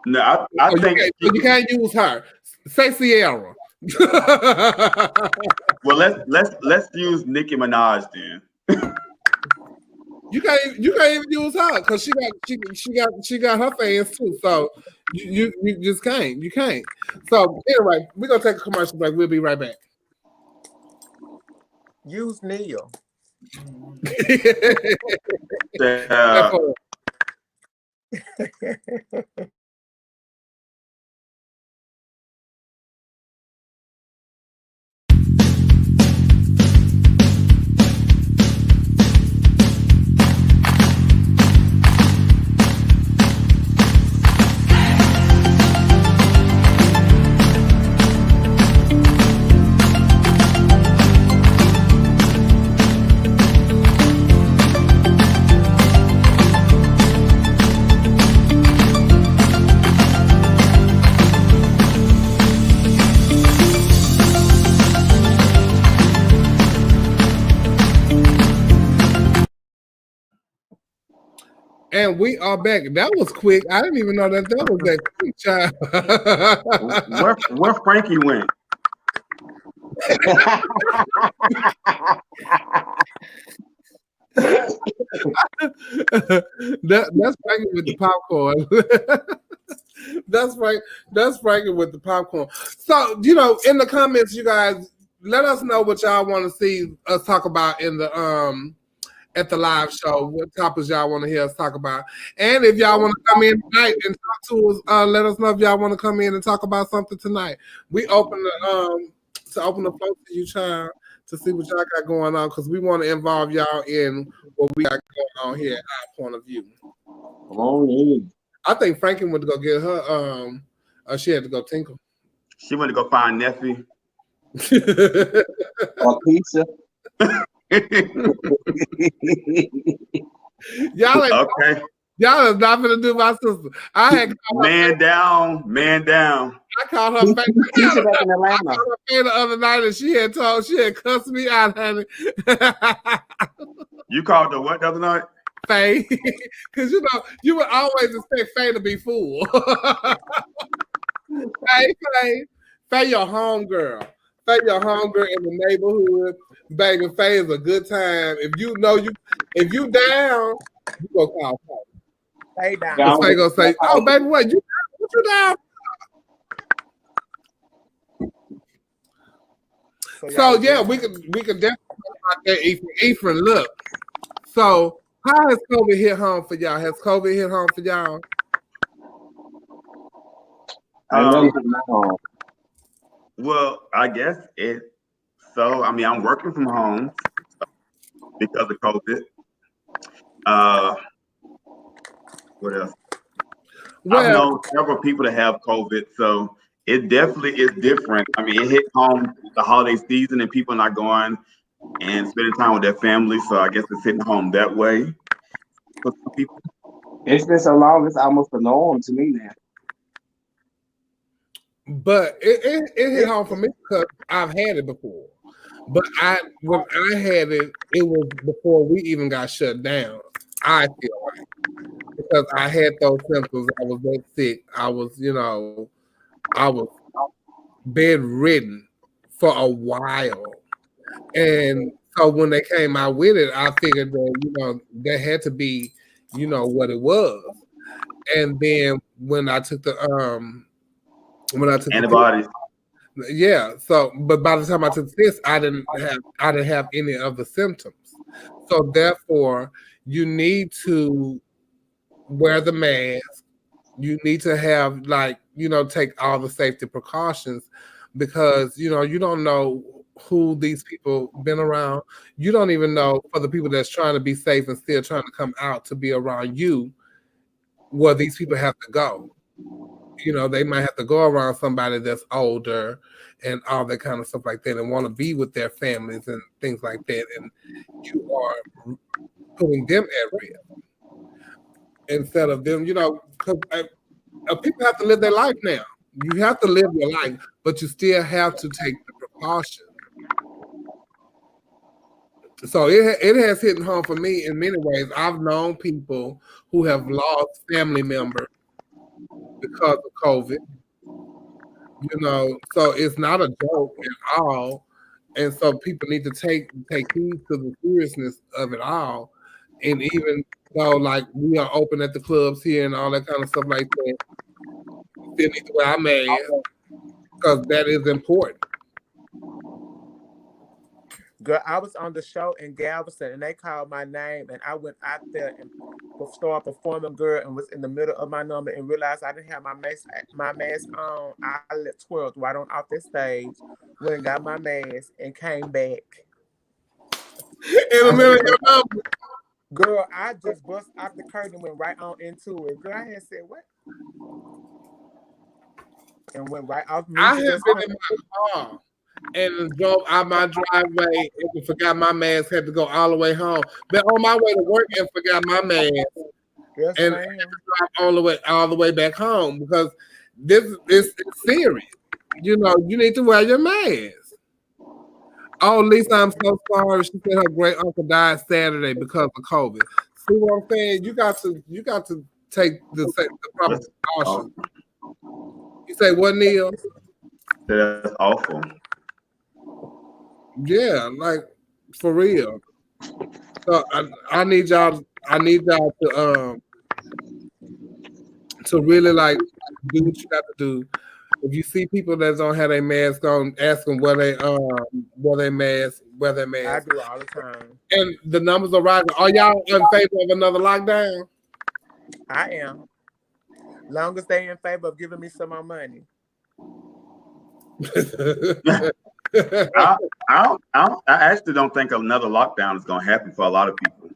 No, I think... You can't use her. Say Sierra. Well, let's use Nicki Minaj then. You can't even use her because she got her fans too. So you just can't. You can't. So anyway, we're gonna take a commercial break. We'll be right back. Use Neil. And we are back. That was quick. I didn't even know that was that quick, child. Where Frankie went? That's Frankie with the popcorn. That's right. That's Frankie with the popcorn. So, in the comments, you guys, let us know what y'all want to see us talk about in the at the live show. What topics y'all want to hear us talk about? And if y'all want to come in tonight and talk to us, let us know if y'all want to come in and talk about something tonight. We open the floor to you, child, to see what y'all got going on, because we want to involve y'all in what we got going on here, our point of view. I think Frankie went to go get her. She had to go tinkle. She went to go find Neffy. Or pizza. Y'all is not gonna do my sister. I had man down. I called her back in Atlanta. The other night, and she had cussed me out, honey. You called her what the other night? Faye, because you would always expect Faye to be fool. Faye, your home girl. Faye, your home girl in the neighborhood. Baby, Faye is a good time. If you down, you go call Faye. Faye down. Faye gonna say, "Oh, baby, what you down?" So yeah, we could definitely talk about that. Ephraim, look. So how has COVID hit home for y'all? Has COVID hit home for y'all? Well, I guess it. So, I mean, I'm working from home because of COVID. What else? I've known several people that have COVID, so it definitely is different. I mean, it hit home the holiday season and people not going and spending time with their family. So I guess it's hitting home that way for some people. It's been so long, it's almost a norm to me now. But it hit home for me because I've had it before. But when I had it, it was before we even got shut down. I feel like because I had those symptoms. I was that sick. I was, I was bedridden for a while. And so when they came out with it, I figured that, that had to be, what it was. And then when I took the antibodies. yeah. So, but by the time I took this, I didn't have any of the symptoms. So therefore, you need to wear the mask. You need to have take all the safety precautions because you don't know who these people been around. You don't even know for the people that's trying to be safe and still trying to come out to be around you where these people have to go. They might have to go around somebody that's older and all that kind of stuff like that and want to be with their families and things like that. And you are putting them at risk instead of them, because people have to live their life now. You have to live your life, but you still have to take the precautions. So it has hit home for me in many ways. I've known people who have lost family members because of COVID. So it's not a joke at all. And so people need to take heed to the seriousness of it all. And even though we are open at the clubs here and all that kind of stuff like that, we still need to wear our mask because that is important. Girl, I was on the show in Galveston and they called my name and I went out there and started performing, girl, and was in the middle of my number and realized I didn't have my mask on. I let twirl right on off the stage, went and got my mask and came back. In the middle of your number. Girl, I just bust out the curtain and went right on into it. Girl, I had said, what? And went right off me. I have been in my car and drove out my driveway and forgot my mask, had to go all the way home. Been on my way to work and forgot my mask. Yes, and drive all the way back home because this is serious. You need to wear your mask. Oh, Lisa, I'm so sorry. She said her great uncle died Saturday because of COVID. See what I'm saying? You got to take the proper precaution. You say what, Neil? That's awful. Yeah, for real. So I need y'all to really do what you got to do. If you see people that don't have their mask on, ask them wear their mask. I do all the time. And the numbers are rising. Are y'all in favor of another lockdown? I am. Long as they in favor of giving me some more money. I actually don't think another lockdown is going to happen for a lot of people.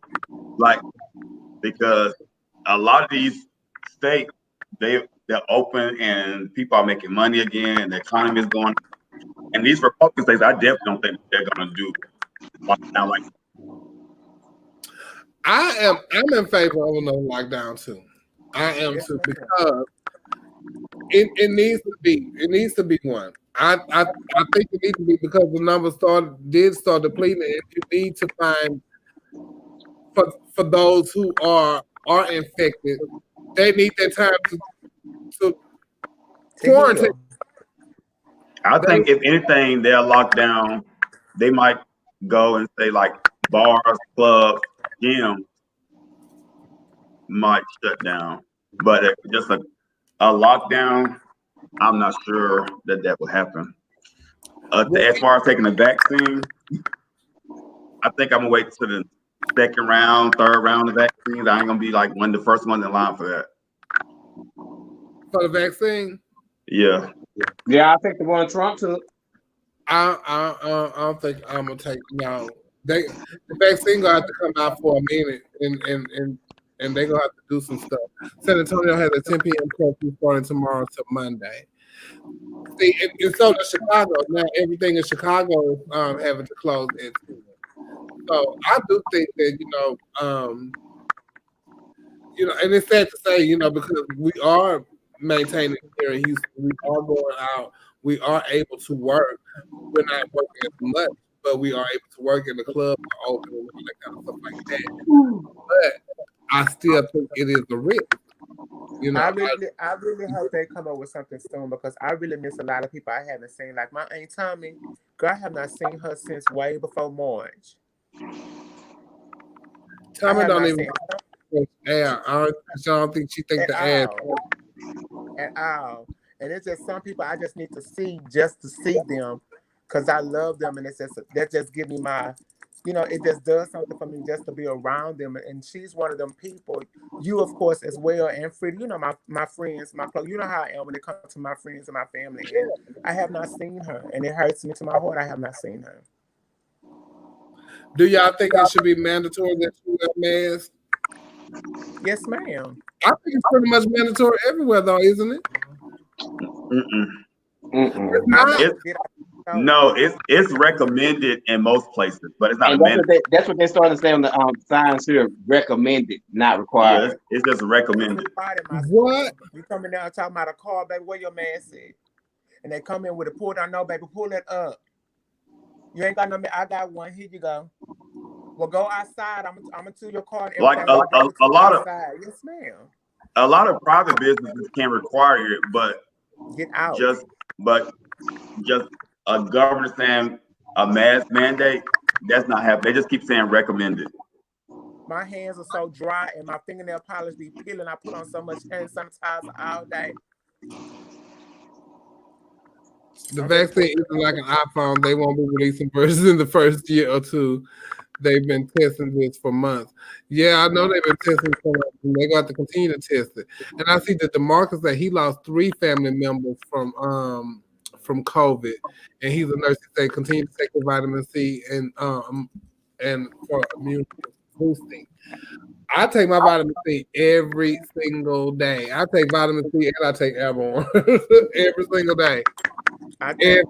Because a lot of these states, they're open and people are making money again and the economy is going. And these Republican states, I definitely don't think they're going to do lockdown like that. I'm in favor of another lockdown too. I am too because it needs to be one. I think it needs to be because the numbers did start depleting, and you need to find for those who are infected, they need their time to quarantine. I think if anything, they're locked down. They might go and say bars, clubs, gyms might shut down, but just a lockdown, I'm not sure that will happen. As far as taking the vaccine, I think I'm gonna wait to the second round, third round of vaccines. I ain't gonna be one of the first ones in line for that. For the vaccine? Yeah. Yeah, I think the one Trump took. I don't think I'm gonna take no. The vaccine gonna have to come out for a minute and they're gonna have to do some stuff. San Antonio has a 10 p.m. curfew starting tomorrow to Monday. See, and so does Chicago. Now everything in Chicago is having to close at 2. So I do think that and it's sad to say, because we are maintaining here in Houston, we are going out, we are able to work. We're not working as much, but we are able to work in the club, open and all that kind of stuff like that. But I still think it is a risk. You know, I really hope they come up with something soon because I really miss a lot of people I haven't seen. Like my Aunt Tommy, girl, I have not seen her since way before March. Tommy don't even air. I don't think she thinks the ass at all. And it's just some people I just need to see just to see them because I love them, and it's just that just give me my, you know, it just does something for me just to be around them. And she's one of them people. You, of course, as well, and Freddie, you know, my friends, you know how I am when it comes to my friends and my family. And I have not seen her, and it hurts me to my heart. I have not seen her. Do y'all think it should be mandatory that you wear masks? Yes, ma'am. I think it's pretty much mandatory everywhere, though, isn't it? No, it's recommended in most places, but it's not mandatory. That's what they started to say on the signs here. Recommended, not required. Yeah, it's just recommended. What? You coming down talking about a car, baby? Where your mask is? And they come in with a pull down. No, baby, pull it up. You ain't got no. I got one. Here you go. Well, go outside. I'm gonna to your car. And like a lot of yes, ma'am. A lot of private businesses can require it, but get out. Just a government saying a mask mandate. That's not happening. They just keep saying recommended. My hands are so dry and my fingernail polish be peeling. I put on so much hand sanitizer all day. The vaccine isn't like an iPhone. They won't be releasing versions in the first year or two. They've been testing this for months. Yeah, I know they've been testing for months, and they're going to have to continue to test it. And I see that DeMarcus said he lost 3 family members from COVID, and he's a nurse. He said continue to take the vitamin C and for immune boosting. I take my vitamin C every single day. I take vitamin C and I take Airborne every single day. I drink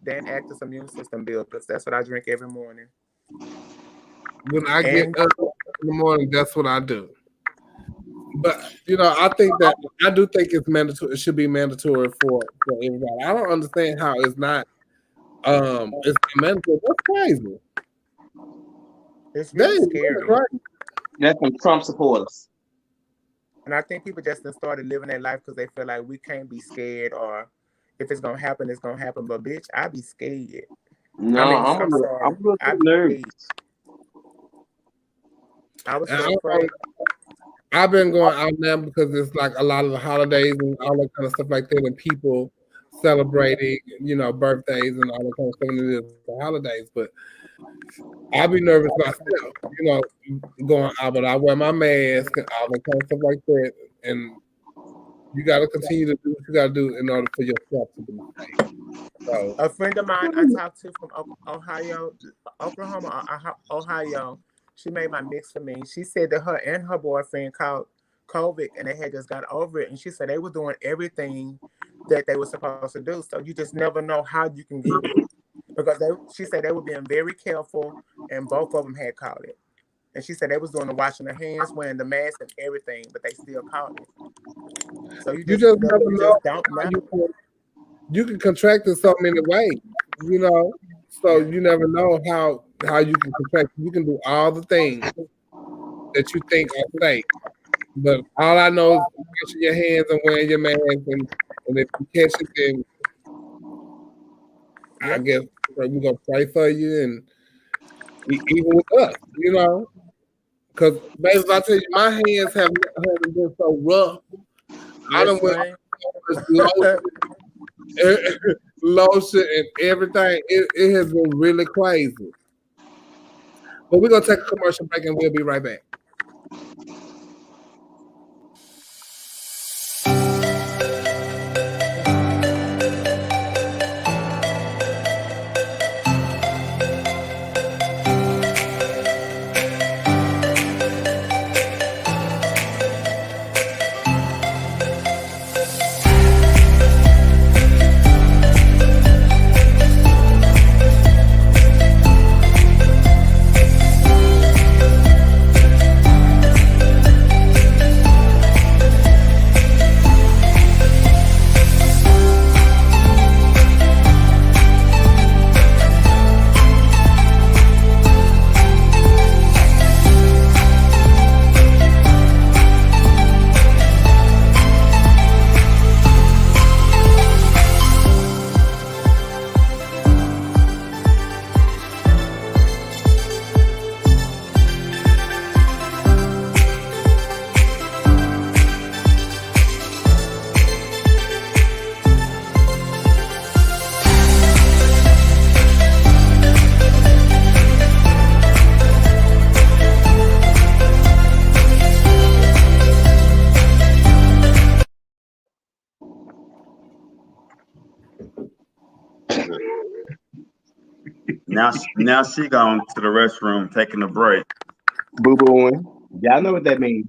Dan Actis immune system builders. That's what I drink every morning. When I get up in the morning, that's what I do. But you know, I do think it's mandatory. It should be mandatory for everybody. I don't understand how it's not. It's mandatory. That's crazy. It's really scary. Right. That's from Trump supporters. And I think people just started living their life because they feel like we can't be scared, or if it's gonna happen, it's gonna happen. But bitch, I be scared. No, I'm a little nervous. I was so afraid. I've been going out now because it's like a lot of the holidays and all that kind of stuff like that, and people celebrating, you know, birthdays and all that kind of stuff. And it is the holidays, but I'll be nervous myself, you know, going out. But I wear my mask and all that kind of stuff like that, and you got to continue to do what you got to do in order for yourself to be safe. So, a friend of mine I talked to from Ohio, she made my mix for me. She said that her and her boyfriend caught COVID and they had just got over it. And she said they were doing everything that they were supposed to do. So you just never know how you can get it. Because she said they were being very careful and both of them had caught it. And she said they was doing the washing their hands, wearing the mask and everything, but they still caught it. So you just never know. Don't know. You can contract it so many ways, you know. So you never know how you can contract. You can do all the things that you think are safe, but all I know is washing your hands and wearing your mask, and if you catch it, then I guess we're gonna pray for you, and even with us, you know. Because, baby, if I tell you, my hands haven't been so rough. I done went lotion and everything. It has been really crazy. But we're going to take a commercial break and we'll be right back. Now she gone to the restroom taking a break. Boo-booing. Y'all know what that means.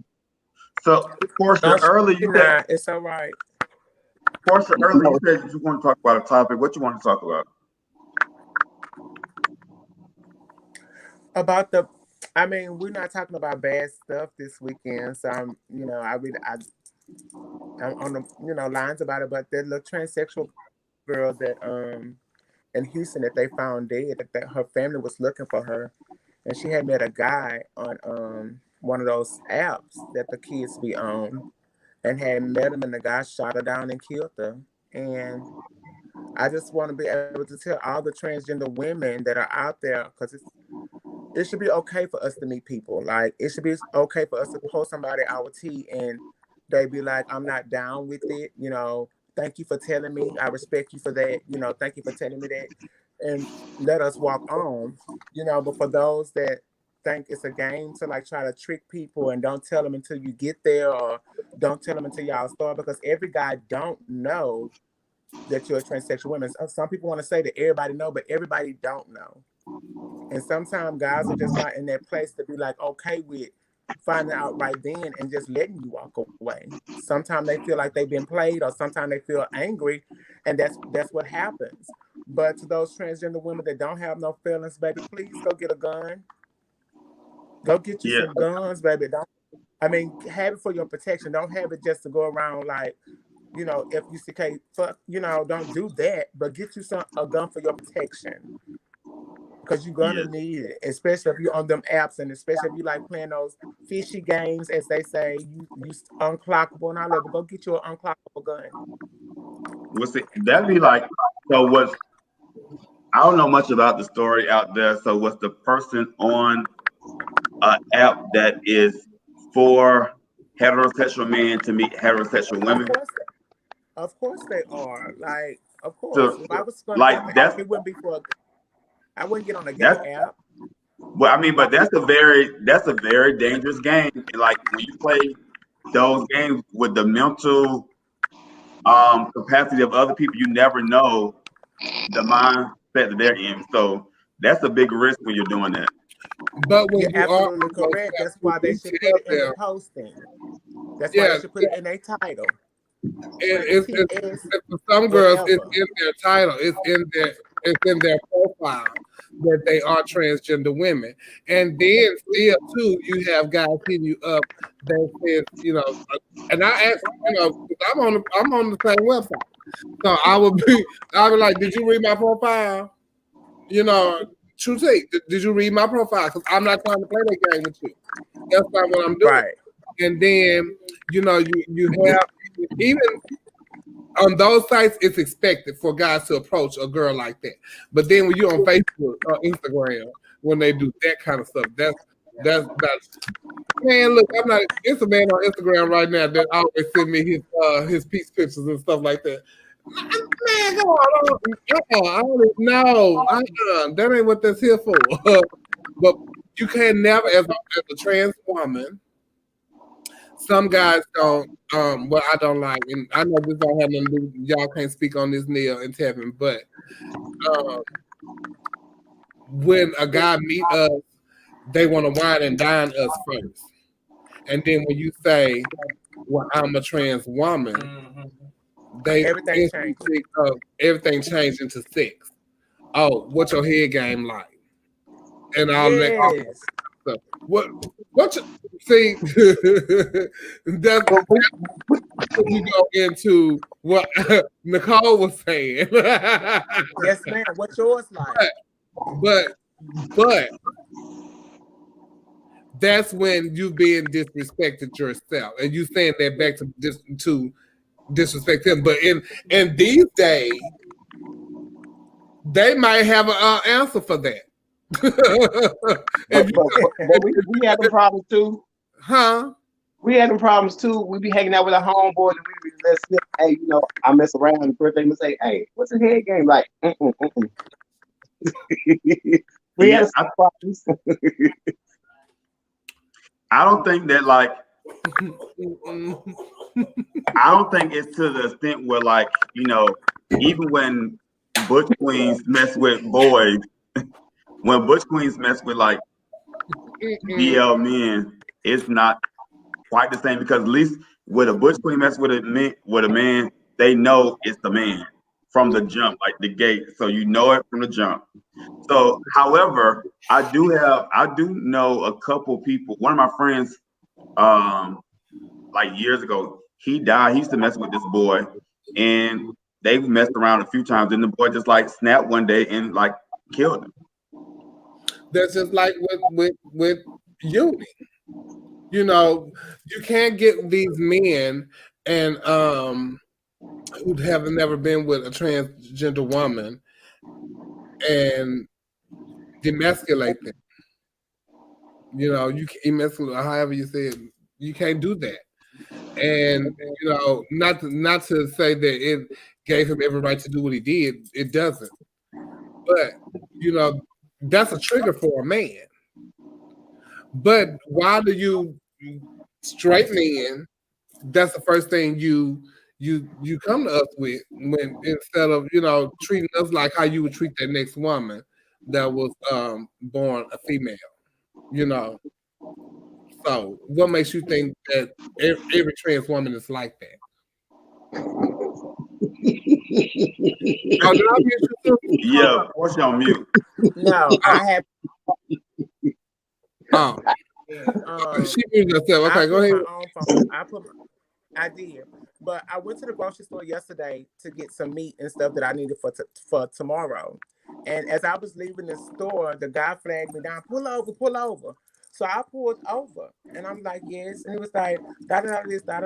So Portia, earlier you said it's all right. Portia, earlier you said you want to talk about a topic. What you want to talk about? About the, I mean, we're not talking about bad stuff this weekend, so I'm on the lines about it. But the little transsexual girl that in Houston that they found dead, that her family was looking for her, and she had met a guy on one of those apps that the kids be on, and had met him, and the guy shot her down and killed her. And I just want to be able to tell all the transgender women that are out there, because it should be okay for us to meet people. Like, it should be okay for us to post somebody our tea and they be like, I'm not down with it. Thank you for telling me. I respect you for that. Thank you for telling me that. And let us walk on. But for those that think it's a game to like try to trick people and don't tell them until you get there, or don't tell them until y'all start, because every guy don't know that you're a transsexual woman. Some people want to say that everybody know, but everybody don't know. And sometimes guys are just not in that place to be like okay with finding out right then and just letting you walk away. Sometimes they feel like they've been played, or sometimes they feel angry, and that's what happens. But to those transgender women that don't have no feelings, baby, please go get a gun. Go get you some guns, baby. Have it for your protection. Don't have it just to go around like, FUCK, fuck, don't do that. But get you a gun for your protection. Because you're going to need it, especially if you're on them apps, and especially if you like playing those fishy games, as they say, you unclockable and all that. But go get you an unclockable gun. That'd be like, so I don't know much about the story out there. So was the person on an app that is for heterosexual men to meet heterosexual women? Of course they are. Like, of course. So, if I was going like to that's, it wouldn't be for. I wouldn't get on a gay app. Well, but that's a very dangerous game. Like when you play those games with the mental capacity of other people, you never know the mindset that they're in. So that's a big risk when you're doing that. But when you're absolutely correct. That's why they should put it in the posting. That's why they should put it in their title. It's for some girls, it's in their title. It's in their profile that they are transgender women. And then still too, you have guys hitting you up that says, and I ask, I'm on the same website. So I would be like, did you read my profile? True take, did you read my profile? Because I'm not trying to play that game with you. That's not what I'm doing. Right. And then, you have, even on those sites, it's expected for guys to approach a girl like that. But then when you're on Facebook or Instagram, when they do that kind of stuff, that's man. Look, it's a man on Instagram right now that always send me his peace pictures and stuff like that. Man, come on, I don't know. That ain't what that's here for. But you can never, as a trans woman. Some guys don't. What I don't like, and I know this don't have nothing to do. Y'all can't speak on this, Neil and Tevin, but when a guy meet us, they want to wine and dine us first, and then when you say, "Well, I'm a trans woman," everything changed into sex. Oh, what's your head game like? And all that. So what you see? That's you go into what Nicole was saying. Yes, ma'am. What's yours like? But that's when you being disrespected yourself, and you saying that back to disrespect him. But in these days, they might have an answer for that. but we had them problems too. Huh? We had them problems too. We be hanging out with our homeboys and we be listening. Hey, I mess around. The first thing we say, hey, what's the head game like? We had some problems. I don't think that I don't think it's to the extent where even when butch queens mess with boys, when butch queens mess with like BL men, it's not quite the same because at least with a butch queen mess with a man, they know it's the man from the jump, like the gate. So you know it from the jump. So, however, I do know a couple people. One of my friends, like years ago, he died. He used to mess with this boy, and they messed around a few times. And the boy just like snapped one day and like killed him. That's just like with Uni. You know, you can't get these men and who have never been with a transgender woman and demasculate them. You know, you can emasculate, however you say it, you can't do that. And you know, not to say that it gave him every right to do what he did. It doesn't. But you know, that's a trigger for a man. But why do you straight men? That's the first thing you come to us with when instead of treating us like how you would treat that next woman that was born a female. You know. So what makes you think that every trans woman is like that? Yeah, Porsche on mute. No, I have. She muted herself. Okay, go ahead. I did, but I went to the grocery store yesterday to get some meat and stuff that I needed for tomorrow. And as I was leaving the store, the guy flagged me down. Pull over. So I pulled over, and I'm like, yes. And he was like, this, da.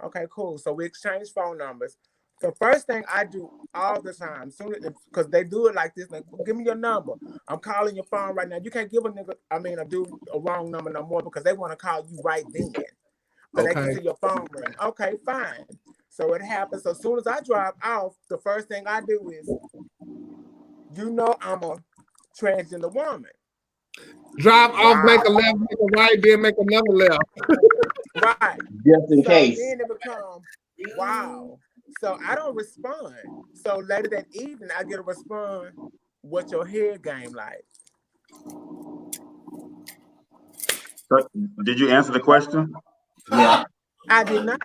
Okay, cool. So we exchanged phone numbers. The first thing I do all the time, because they do it like this, like, give me your number. I'm calling your phone right now. You can't give a dude a wrong number no more because they want to call you right then. So they can see your phone ring. Okay, fine. So it happens. So as soon as I drive off, the first thing I do is, I'm a transgender woman. Drive off, make a left, make a right, then make another left. Right. Just in case. Then it becomes, wow. So I don't respond. So later that evening, I get a response, what's your head game like? So, did you answer the question? Yeah. I did not.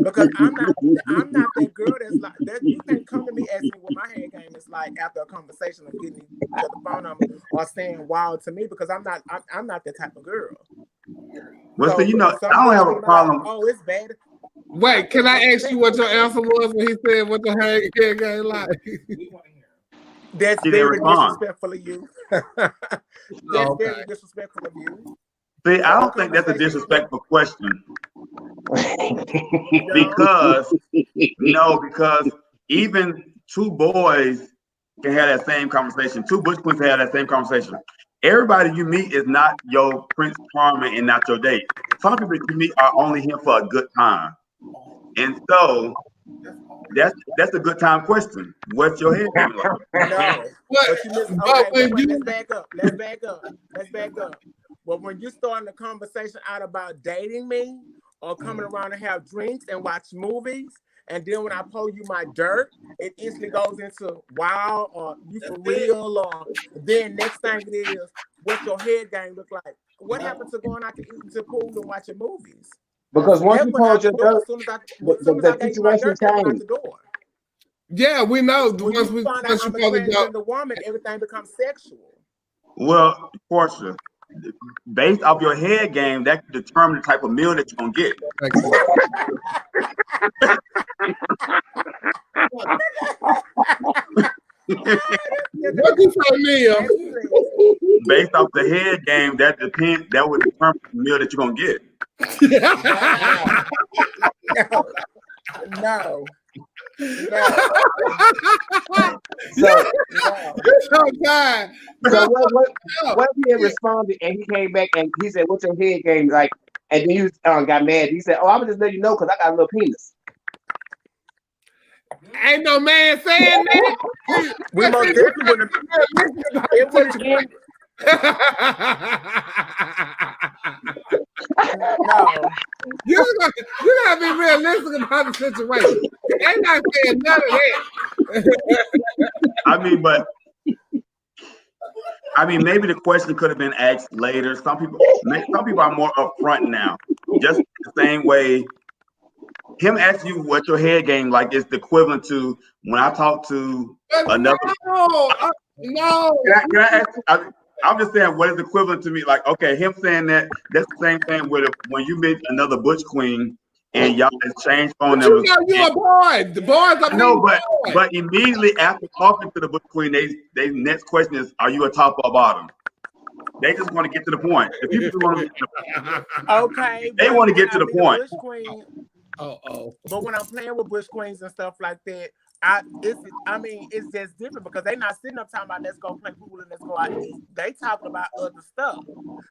Because I'm not that girl that's like that. You can't come to me asking what my head game is like after a conversation of getting the phone number or saying wow to me because I'm not that type of girl. Well, so I don't have a problem. Like, oh, it's bad. Wait, can I ask you what your answer was when he said what the head game like? That's very disrespectful of you. That's very disrespectful of you. See, I don't think that's a disrespectful question. because even two boys can have that same conversation. Two butch queens can have that same conversation. Everybody you meet is not your Prince Charming and not your date. Some people you meet are only here for a good time. And so that's a good time question. What's your head game like? No. Let's back up. Well, when you're starting a conversation out about dating me or coming around and have drinks and watch movies, and then when I pull you my dirt, it instantly goes into wow or you for real, or then next thing it is, what's your head game look like? What happens to going out to eat to pool and watching movies? Because once you pull your dirt, the situation changes. Yeah, we know. When you find out I'm a transgender woman, everything becomes sexual. Well, Porsche, based off your head game, that can determine the type of meal that you're gonna get. What you say, Neil? Based off the head game, that would determine the meal that you're gonna get. No. So what if he had responded and he came back and he said, "What's your head game like?" And then you got mad. He said, "Oh, I'm just letting you know because I got a little penis." Ain't no man saying that. We most definitely wouldn't. It would have. No, you gotta be realistic about the situation. They're not saying none of that. I mean, but I mean, maybe the question could have been asked later. Some people are more upfront now. Just the same way him asking you what your head game like is the equivalent to when I talk to another. No. Can I ask? I'm just saying what is equivalent to me. Like, okay, him saying that's the same thing with when you meet another butch queen and y'all exchange phone numbers. You know you're a boy. The boys are no, but immediately after talking to the butch queen, they next question is, are you a top or bottom? They just want to get to the point. If people want to get to the point. Okay. They want to get to the point. Bush queen, Oh. but when I'm playing with bush queens and stuff like that, it's just different because they not sitting up talking about let's go play pool and let's go out and eat. They talking about other stuff.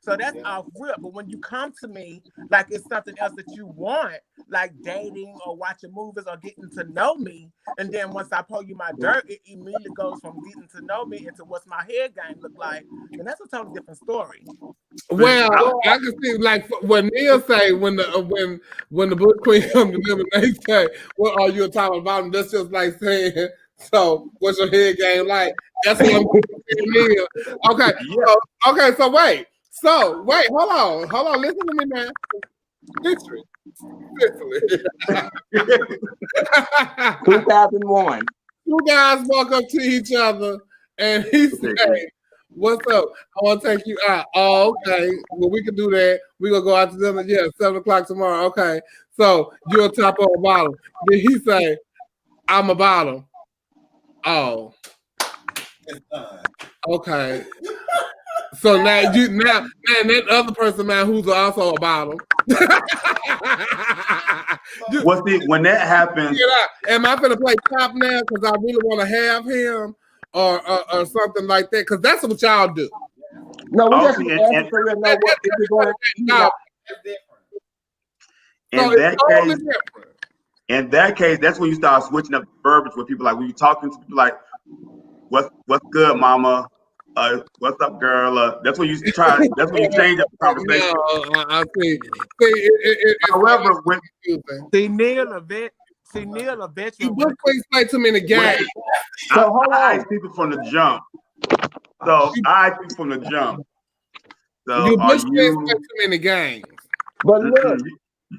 So that's off rip. But when you come to me, like it's something else that you want, like dating or watching movies or getting to know me, and then once I pull you my dirt, it immediately goes from getting to know me into what's my head game look like. And that's a totally different story. Well, I can see like when Neil say when the bush queen come to them and they say, "What are you talking about?" That's just like saying, "So what's your head game like?" That's what I'm saying, Neil. Okay, so wait, hold on, listen to me now. History. 2001. Two guys walk up to each other and he said, "What's up? I want to take you out." Oh, okay. Well, we can do that. We're going to go out to dinner. Yeah, 7:00 tomorrow. Okay. So you're a top or a bottom. Then he say, "I'm a bottom." Oh. Okay. So now that other person now who's also a bottom. Well, see, when that happens, am I gonna play top now because I really want to have him or something like that? Because that's what y'all do. No, we just asking so you know what is going on. In that case, that's when you start switching up verbiage with people. Like when you're talking to people, like, "What's good, mama? What's up, girl?" That's when you try. That's when you change up the conversation. No, I see. However, when Neil a veteran. You both play too many games. So I ask people from the jump. So You both play too many games. But look,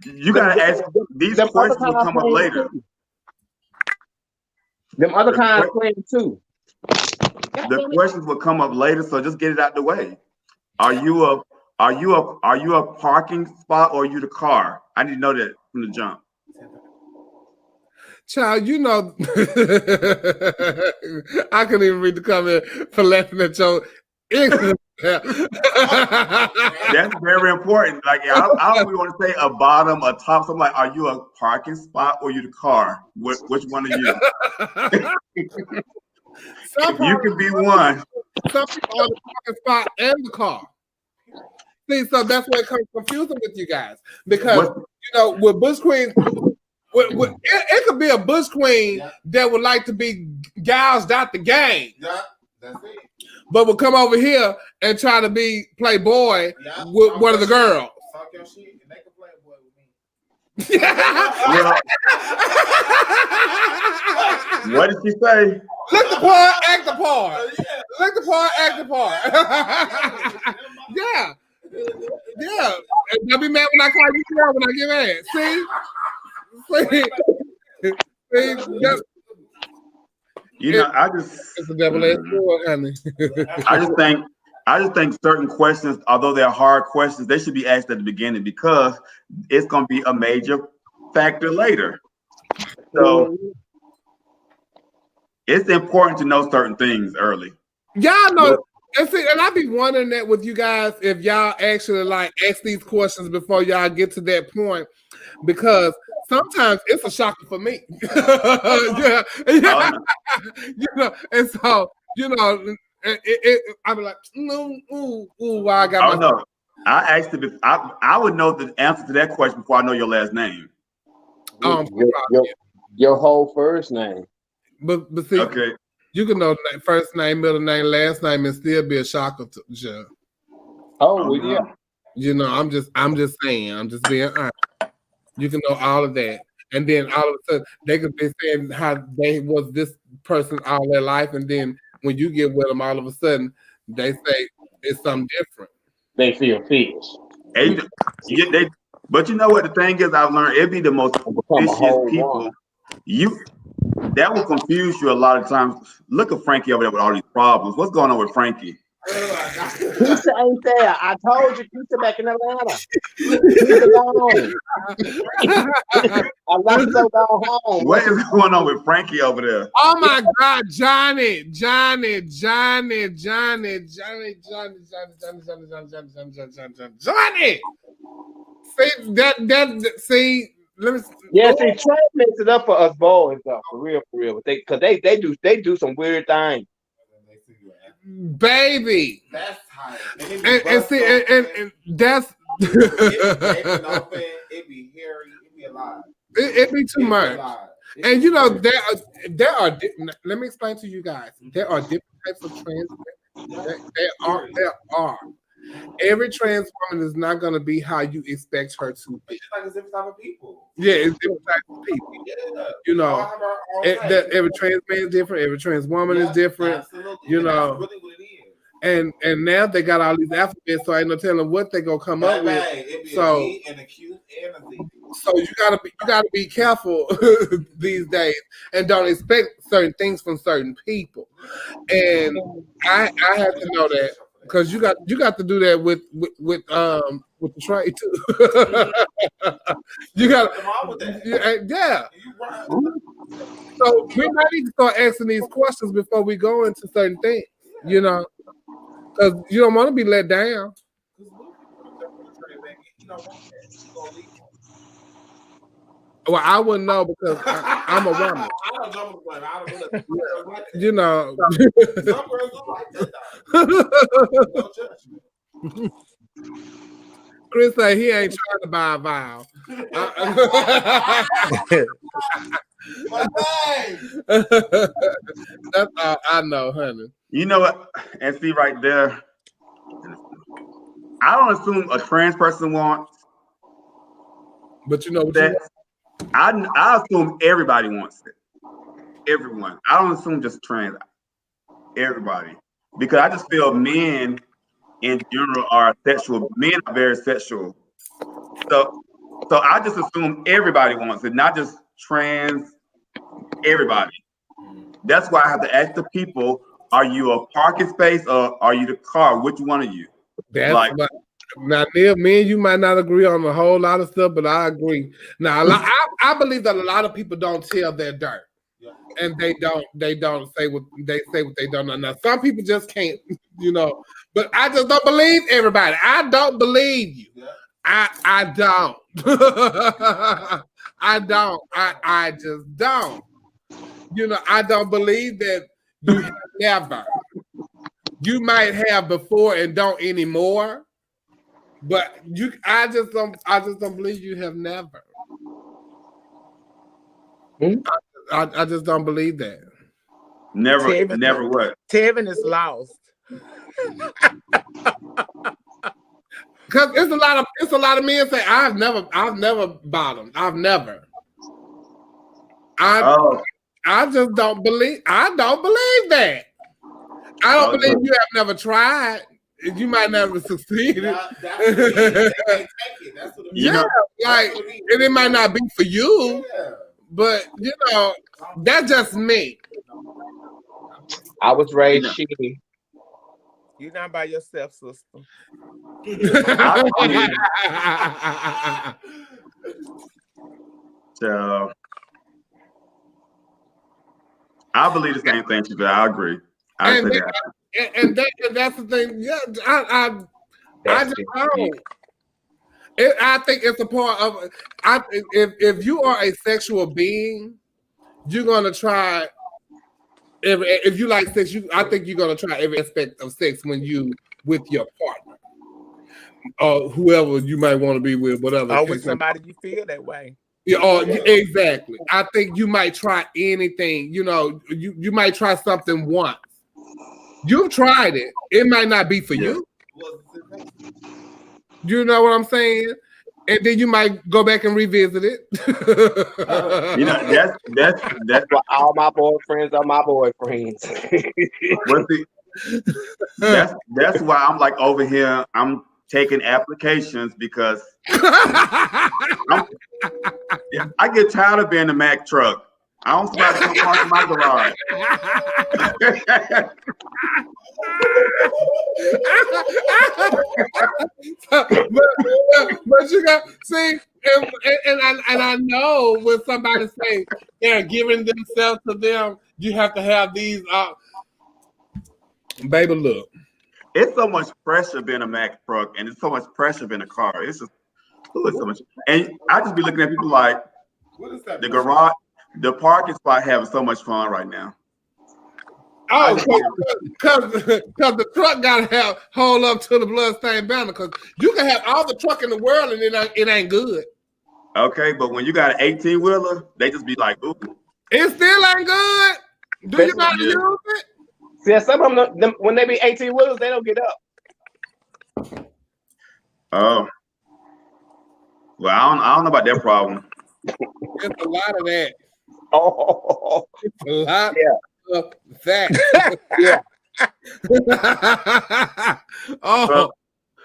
you gotta ask. These questions will come up later. Them other kinds playing too. The questions will come up later, so just get it out the way. Are you a parking spot or are you the car? I need to know that from the jump. Child, you know, I couldn't even read the comment for laughing at your ignorance. That's very important. Like I don't really want to say a bottom, a top. So I'm like, are you a parking spot or are you the car? Which one are you? You can be one. Some people are the parking spot and the car. See, so that's why it comes confusing with you guys. Because, with Bush Queens, it could be a Bush Queen that would like to be gouged out the game. Yeah, that's it. But will come over here and try to play boy with one of the girls. Talk your shit and they can play boy with me. What did she say? Let the part act the part. Let the part act the part. Yeah. Don't be mad when I call you girl when I get mad. See? It's a double-edged sword, honey. I just think certain questions, although they're hard questions, they should be asked at the beginning because it's going to be a major factor later. So it's important to know certain things early. Y'all know, and I be wondering that with you guys if y'all actually like ask these questions before y'all get to that point, because sometimes it's a shocker for me. Yeah. And so I be like, why I got my. No, I asked it. I would know the answer to that question before I know your last name. Your whole first name. But see, okay. You can know first name, middle name, last name, and still be a shocker to you. Oh, well, yeah. I'm just saying. I'm just being honest. You can know all of that, and then all of a sudden they could be saying how they was this person all their life, and then when you get with them, all of a sudden they say it's something different. They feel fish. But you know what the thing is, I've learned it'd be the most vicious people. That will confuse you a lot of times. Look at Frankie over there with all these problems. What's going on with Frankie? Keisha ain't there. I told you, Keisha back in Atlanta. Keisha gone. I left her go home. What is going on with Frankie over there? Oh my God, Johnny. See see. Let me. Yeah, see, Trey makes it up for us boys, though, for real. Because they do some weird things. Baby, That's tight. and see, and that's it be hairy. It be a lot. It be too much. And you know there are. Let me explain to you guys. There are different types of trans women. There are. Every trans woman is not going to be how you expect her to be. It's like it's different type of people. Yeah, it's different types of people. Yeah. You know, every trans man is different. Every trans woman is different. Absolutely. You know, that's really what it is. And now they got all these alphabets, so I ain't no telling what they gonna come up with. It be So, a E and a Q and a Z. so you gotta be careful these days, and don't expect certain things from certain people. And I have to know that. Because you got to do that with the trade too. You got yeah. So we might need to start asking these questions before we go into certain things, you know, because you don't want to be let down. Well, I wouldn't know because I'm a woman. You know. Chris said he ain't trying to buy a vial. That's all I know, honey. You know what? And see right there, I don't assume a trans person wants. But you know what that. I assume everybody wants it. Everyone. I don't assume just trans. Everybody. Because I just feel men in general are sexual. Men are very sexual. So I just assume everybody wants it, not just trans, everybody. That's why I have to ask the people, are you a parking space or are you the car? Which one are you? That's like, now, Neil, me and you might not agree on a whole lot of stuff, but I agree. Now, I believe that a lot of people don't tell their dirt, and they don't say what they don't know. Now, some people just can't, you know. But I just don't believe everybody. I don't believe you. I don't. I don't. I just don't. You know, I don't believe that you have never. You might have before and don't anymore. But I just don't believe you have never. I just don't believe that. Never, Tevin, never what? Tevin is lost. Because it's a lot of men say I've never bottomed. I've never. I just don't believe. I don't believe that. I don't believe you have never tried. You might never succeed. That's what it Yeah, like, and it might not be for you, but you know, that's just me. I was raised shitty. You're not by yourself, sister. So I believe the same thing, but I agree. And that's the thing. Yeah, I just don't. I think it's a part of. If you are a sexual being, you're gonna try. If you like sex, I think you're gonna try every aspect of sex when you with your partner or whoever you might want to be with, whatever. Or with somebody you feel that way. Yeah, exactly. I think you might try anything. You know, you might try something once. You've tried it. It might not be for you. You know what I'm saying? And then you might go back and revisit it. You know, that's why all my boyfriends are my boyfriends. That's why I'm like over here. I'm taking applications because I get tired of being the Mack truck. I don't start to come park in my garage. but you got see, and I know when somebody say they're giving themselves to them, you have to have these. Baby, look. It's so much pressure being a Mack truck, and it's so much pressure being a car. It's just so much. And I just be looking at people like the garage, the parking spot having so much fun right now. Oh, because the truck got to hold up to the bloodstained banner. Because you can have all the truck in the world and it ain't good. Okay, but when you got an 18-wheeler, they just be like, ooh. It still ain't good. Do you not use it? See, some of them, when they be 18-wheelers, they don't get up. Oh. Well, I don't know about that problem. It's a lot of that. Oh. It's a lot of that. Yeah.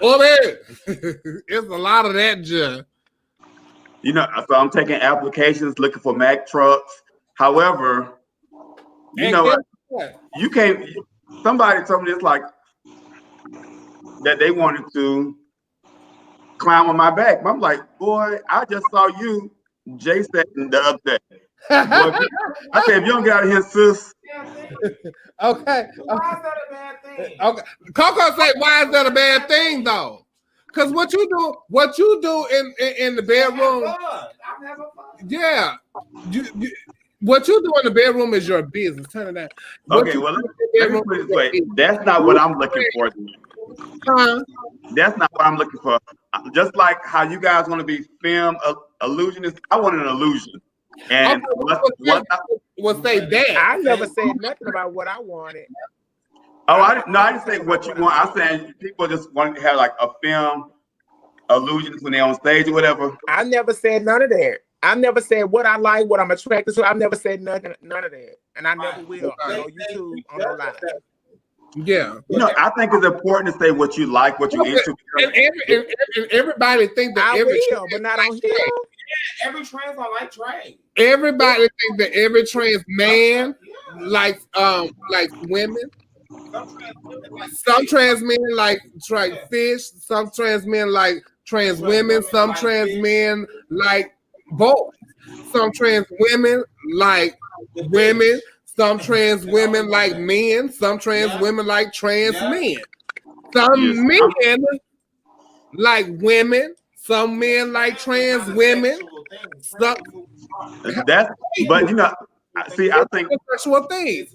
Man. It's a lot of that, John. You know, so I'm taking applications looking for Mack trucks. However, you know what? You can't. Somebody told me it's like that they wanted to climb on my back. But I'm like, boy, I just saw you, Jason, the other day. Boy, I said, if you don't get out of here, sis. Okay. Why is that a bad thing? Okay. Coco say, why is that a bad thing though? Because what you do in the bedroom. I'm having fun. Yeah. What you do in the bedroom is your business. Turn it down. Okay, well, let me put it this way. That's not what I'm looking for. That's not what I'm looking for. Just like how you guys want to be film illusionists, I want an illusion. And what's say that? I never said nothing about what I wanted. Oh, I didn't say what you want. I'm saying people just want to have like a film illusions when they're on stage or whatever. I never said none of that. I never said what I like, what I'm attracted to. I've never said none of that, and I never will on YouTube on no live. Yeah, you know, I think it's important to say what you like, what you're into. And everybody think that but not on here. Every trans I like trans. Everybody think that every trans man likes women. Some trans men like fish. Some trans men like trans women. Some trans men like both. Some trans women like women. Some trans women like men. Some trans women like trans men. Some men like women. Some men like trans women. But you know, see, I think sexual things.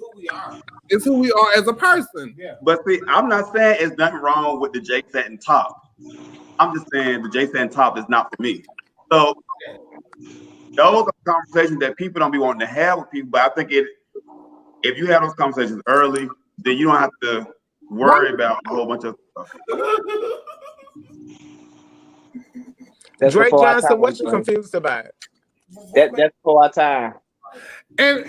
It's who we are as a person. But see, I'm not saying it's nothing wrong with the J satin top. I'm just saying the J satin top is not for me. So those are conversations that people don't be wanting to have with people. But I think if you have those conversations early, then you don't have to worry about a whole bunch of stuff. That's Drake Johnson, what you confused about? That's for our time. And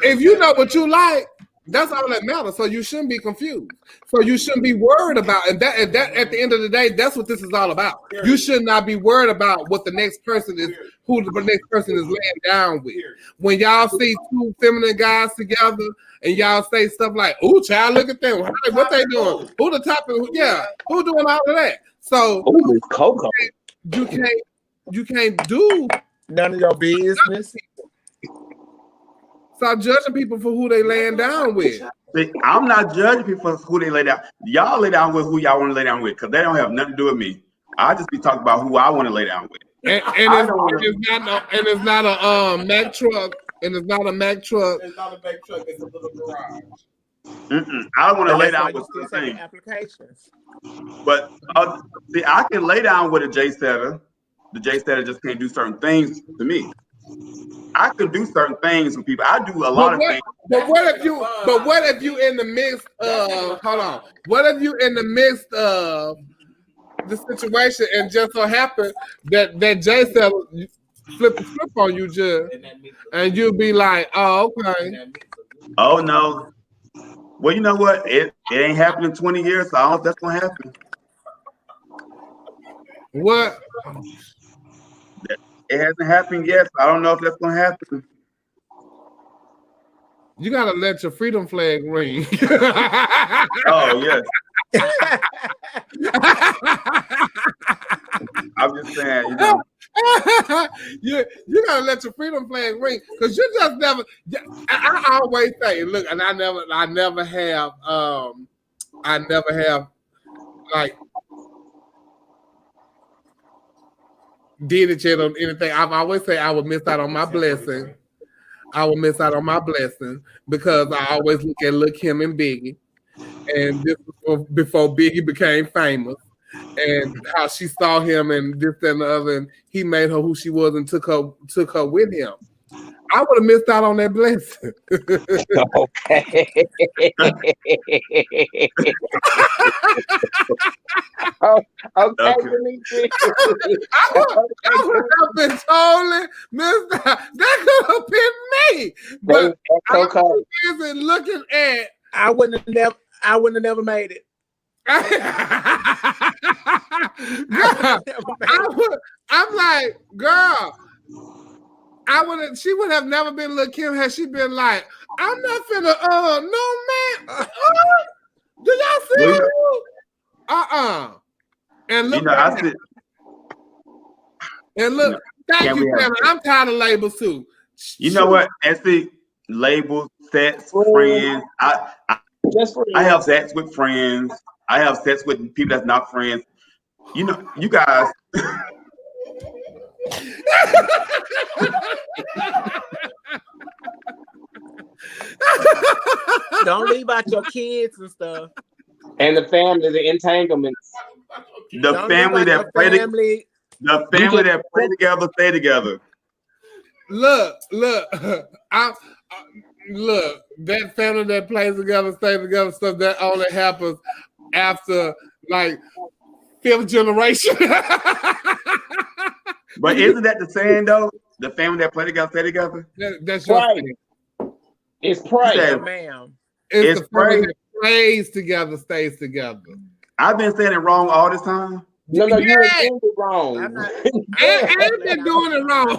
if you know what you like, that's all that matters. So you shouldn't be confused. So you shouldn't be worried about. And that at the end of the day, that's what this is all about. You should not be worried about what the next person is, who the next person is laying down with. When y'all see two feminine guys together and y'all say stuff like, "Ooh, child, look at them. What they doing? Who the top of who doing all of that?" So Coco. You can't do none of your business. Stop judging people for who they laying down with. See, I'm not judging people for who they lay down. Y'all lay down with who y'all want to lay down with, because they don't have nothing to do with me. I just be talking about who I want to lay down with. And it's not a Mack truck. And it's not a Mack truck. It's not a Mack truck. It's a little garage. I don't want to lay down with something. Applications. But see, I can lay down with a J setter. The J setter just can't do certain things to me. I can do certain things with people. I do a lot of things. But what if you in the midst of What if you in the midst of the situation and just so happen that J setter flip the script on you, just and you'll be like, oh, okay. Oh no. Well, you know what? It ain't happened in 20 years, so I don't know if that's gonna happen. What? It hasn't happened yet, so I don't know if that's gonna happen. You gotta let your freedom flag ring. Oh yes. I'm just saying, you know. you gotta let your freedom flag ring because you just never. I always say, look, and I never have like did it yet on anything. I've always say I would miss out on my blessing. I would miss out on my blessing because I always look at Lil' Kim and Biggie, and this was before Biggie became famous. And how she saw him and this and the other, and he made her who she was and took her with him. I would have missed out on that blessing. Okay. Okay, Dimitri. I would have been totally missed out. That could have been me. But I was looking at. I wouldn't have never made it. Girl, I'm like, girl, she would have never been Lil' Kim had she been like, I'm not finna, no man. Do y'all see me? And look, and look, thank you, Kevin. I'm tired of labels too. You know what? And see, labels, sets, friends. I have sets with friends. I have sets with people that's not friends. You know, you guys. Don't leave out your kids and stuff. And the family, the entanglements. The family that play together, stay together. Look, look, that family that plays together, stay together, stuff that only happens after like 5th generation. But isn't that the saying though? The family that play together, stay together. That's right. It's prey, ma'am. It's the family that plays together, stays together. I've been saying it wrong all this time. No, you're doing it wrong. I've been doing it wrong.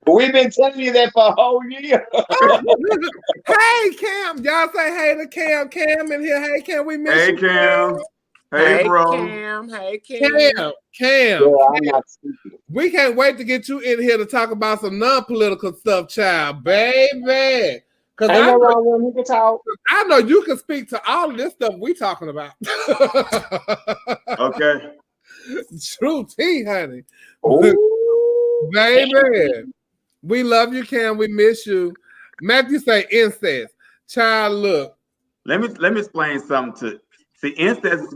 We've been telling you that for a whole year. Hey, Cam. Y'all say hey to Cam. Cam in here. Hey, Cam. We miss you. Hey, Cam. Hey, bro. Cam. Hey, Cam. I'm not stupid. We can't wait to get you in here to talk about some non-political stuff, child, baby. Because I know you can speak to all of this stuff we talking about. Okay. True tea, honey. Baby. We love you, Cam. We miss you. Matthew say incest. Child, look. Let me explain something to see. Incest is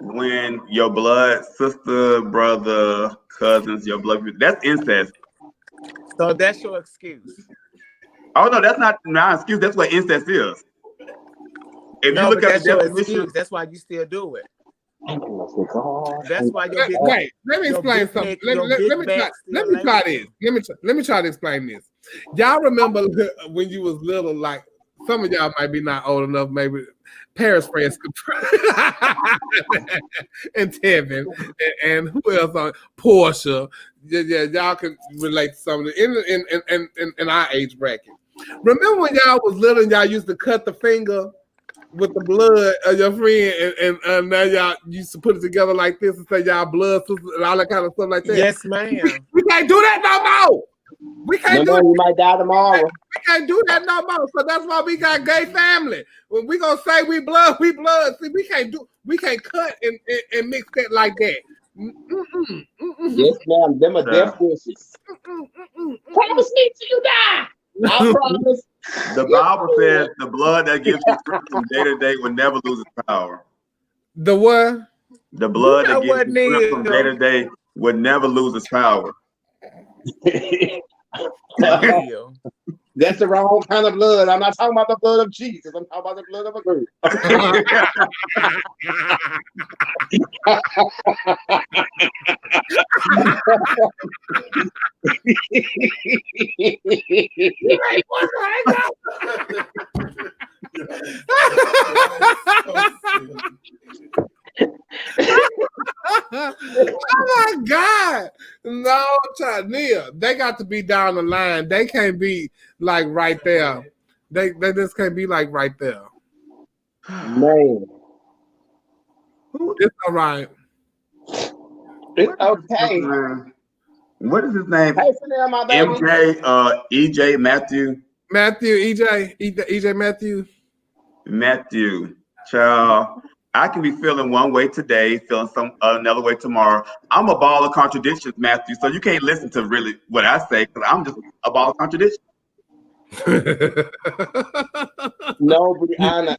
when your blood sister, brother, cousins, your blood, that's incest. So that's your excuse. Oh no, that's not my excuse. That's what incest is. If you look at the definition, that's why you still do it. That's why wait, let me explain something. Let me try this. Let me try to explain this. Y'all remember when you was little, like some of y'all might be not old enough, maybe Paris friends and Tevin and who else on Porsche. Yeah, y'all can relate to some of the in our age bracket. Remember when y'all was little and y'all used to cut the finger with the blood of your friend and now y'all used to put it together like this and say y'all blood sisters and all that kind of stuff like that? Yes, ma'am. We can't do that no more. We can't do that. You might die tomorrow. We can't do that no more. So that's why we got gay family. When we gonna say we blood. See, we can't cut and mix that like that. Yes, ma'am. Them are death wishes. Promise me till you die. I promise. The Bible says the blood that gives you strength from day to day will never lose its power. The what? The blood that gives you strength from day to day will never lose its power. That's the wrong kind of blood. I'm not talking about the blood of Jesus. I'm talking about the blood of a girl. Oh my God. No, Nia, they got to be down the line. They can't be like right there. They just can't be like right there. Man. It's all right. It's okay. What is his name? Hey, Chanel, my baby. MJ, EJ, Matthew. EJ Matthew. Child, I can be feeling one way today, feeling another way tomorrow. I'm a ball of contradictions, Matthew. So you can't listen to really what I say because I'm just a ball of contradictions. No, Brianna,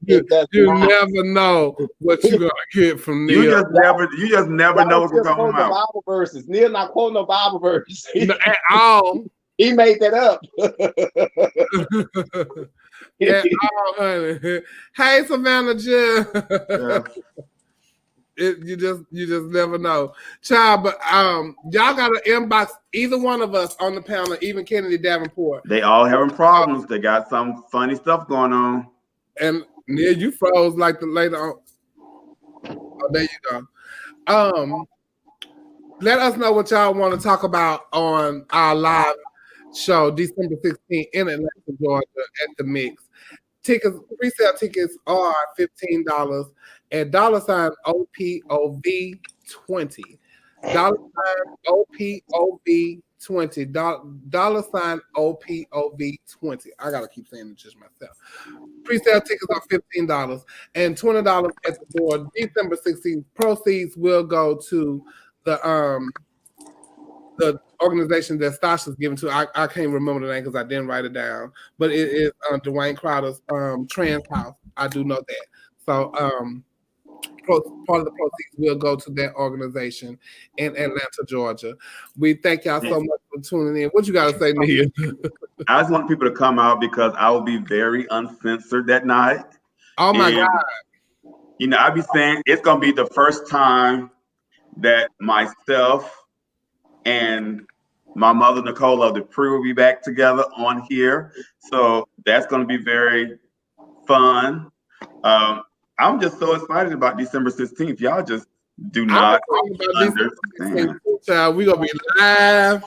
you never know what you're gonna get from Neil. You just never know what's going on. Bible verses. Neil not quoting no Bible verses at all. He made that up. At all, honey. Hey, Savannah Jill. Yeah. You just never know, child. But y'all gotta inbox either one of us on the panel, even Kennedy Davenport. They all having problems. They got some funny stuff going on. And Neil, you froze like the later on. Oh, there you go. Let us know what y'all want to talk about on our live show, December 16th in Atlanta, Georgia, at the Mix. Pre-sale tickets are $15 at $OPOV20. $OPOV20. $OPOV20. I gotta keep saying it just myself. Pre-sale tickets are $15 and $20 at the door. December 16th. Proceeds will go to the organization that Stasha's given to. I can't remember the name because I didn't write it down, but it is Dwayne Crowder's trans house. I do know that. So part of the proceeds will go to that organization in Atlanta, Georgia. We thank y'all so much for tuning in. What you got to say, Nia? I just want people to come out because I will be very uncensored that night. Oh my God. You know, I be saying it's going to be the first time that myself and my mother, Nicole of Dupree, will be back together on here. So that's going to be very fun. I'm just so excited about December 16th. Y'all just do not understand. We're going to be live.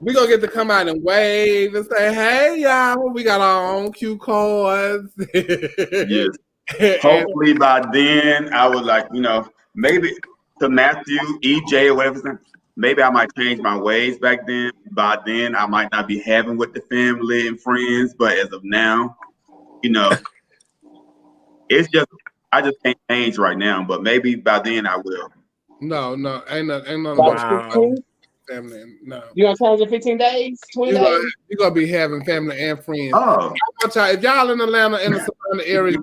We're going to get to come out and wave and say, hey, y'all, we got our own cue cards. Yes. Hopefully by then, I would maybe to Matthew, EJ, or whatever. Maybe I might change my ways back then. By then, I might not be having with the family and friends. But as of now, it's just I just can't change right now. But maybe by then I will. No, ain't nothing. Wow. Family, no. You gonna change in 15 days, 20 days? You're gonna be having family and friends. Oh. If y'all in Atlanta in the surrounding area,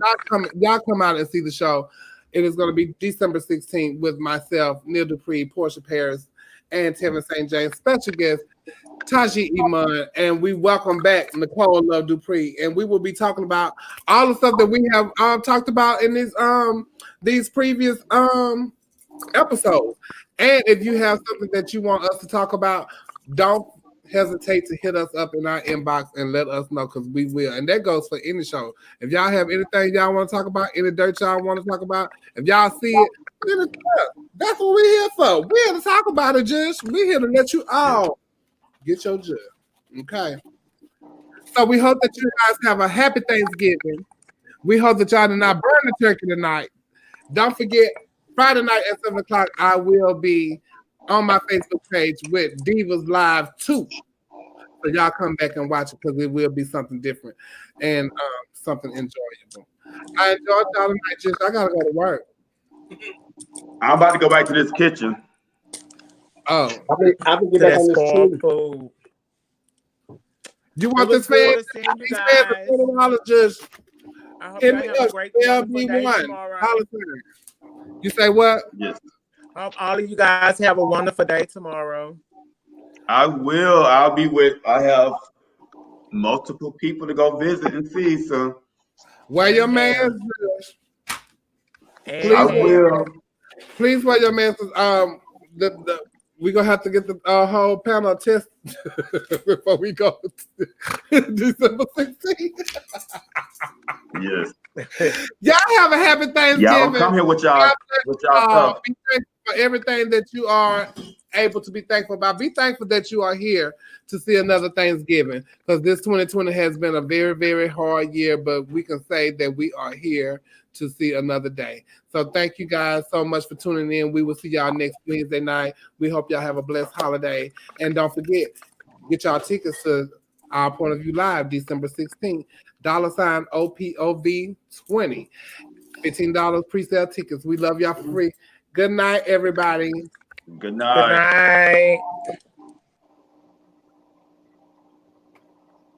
y'all come out and see the show. It is gonna be December 16th with myself, Neil Dupree, Porsche Paris, and Tevin St. Special guest Taji Iman, and we welcome back Nicole Love Dupree, and we will be talking about all the stuff that we have talked about in these previous episodes. And if you have something that you want us to talk about, don't hesitate to hit us up in our inbox and let us know, because we will. And that goes for any show. If y'all have anything y'all want to talk about, any dirt y'all want to talk about, if y'all see it, that's what we're here for. We're here to talk about it, Judge. We're here to let you all get your judge. Okay? So we hope that you guys have a happy Thanksgiving. We hope that y'all did not burn the turkey tonight. Don't forget, Friday night at 7 o'clock, I will be on my Facebook page with Divas Live 2. So y'all come back and watch it, because it will be something different and something enjoyable. I enjoyed y'all tonight, just I gotta go to work. I'm about to go back to this kitchen. I think get back on this food. You want this fan? Just I hope you have a great LB1. You say what? Yes. Hope all of you guys have a wonderful day tomorrow. I will. I have multiple people to go visit and see. So Wear your mask. And I will. Please wear your mask. We're gonna have to get the whole panel test before we go December 16th. Yes. Y'all have a happy Thanksgiving. Y'all come here with y'all stuff. Be thankful for everything that you are able to be thankful about. Be thankful that you are here to see another Thanksgiving, because this 2020 has been a very, very hard year, but we can say that we are here to see another day. So thank you guys so much for tuning in. We will see y'all next Wednesday night. We hope y'all have a blessed holiday. And don't forget, get y'all tickets to Our Point of View Live, December 16th. $ OPOV 20. $15 pre-sale tickets. We love y'all for free. Good night, everybody. Good good night. night.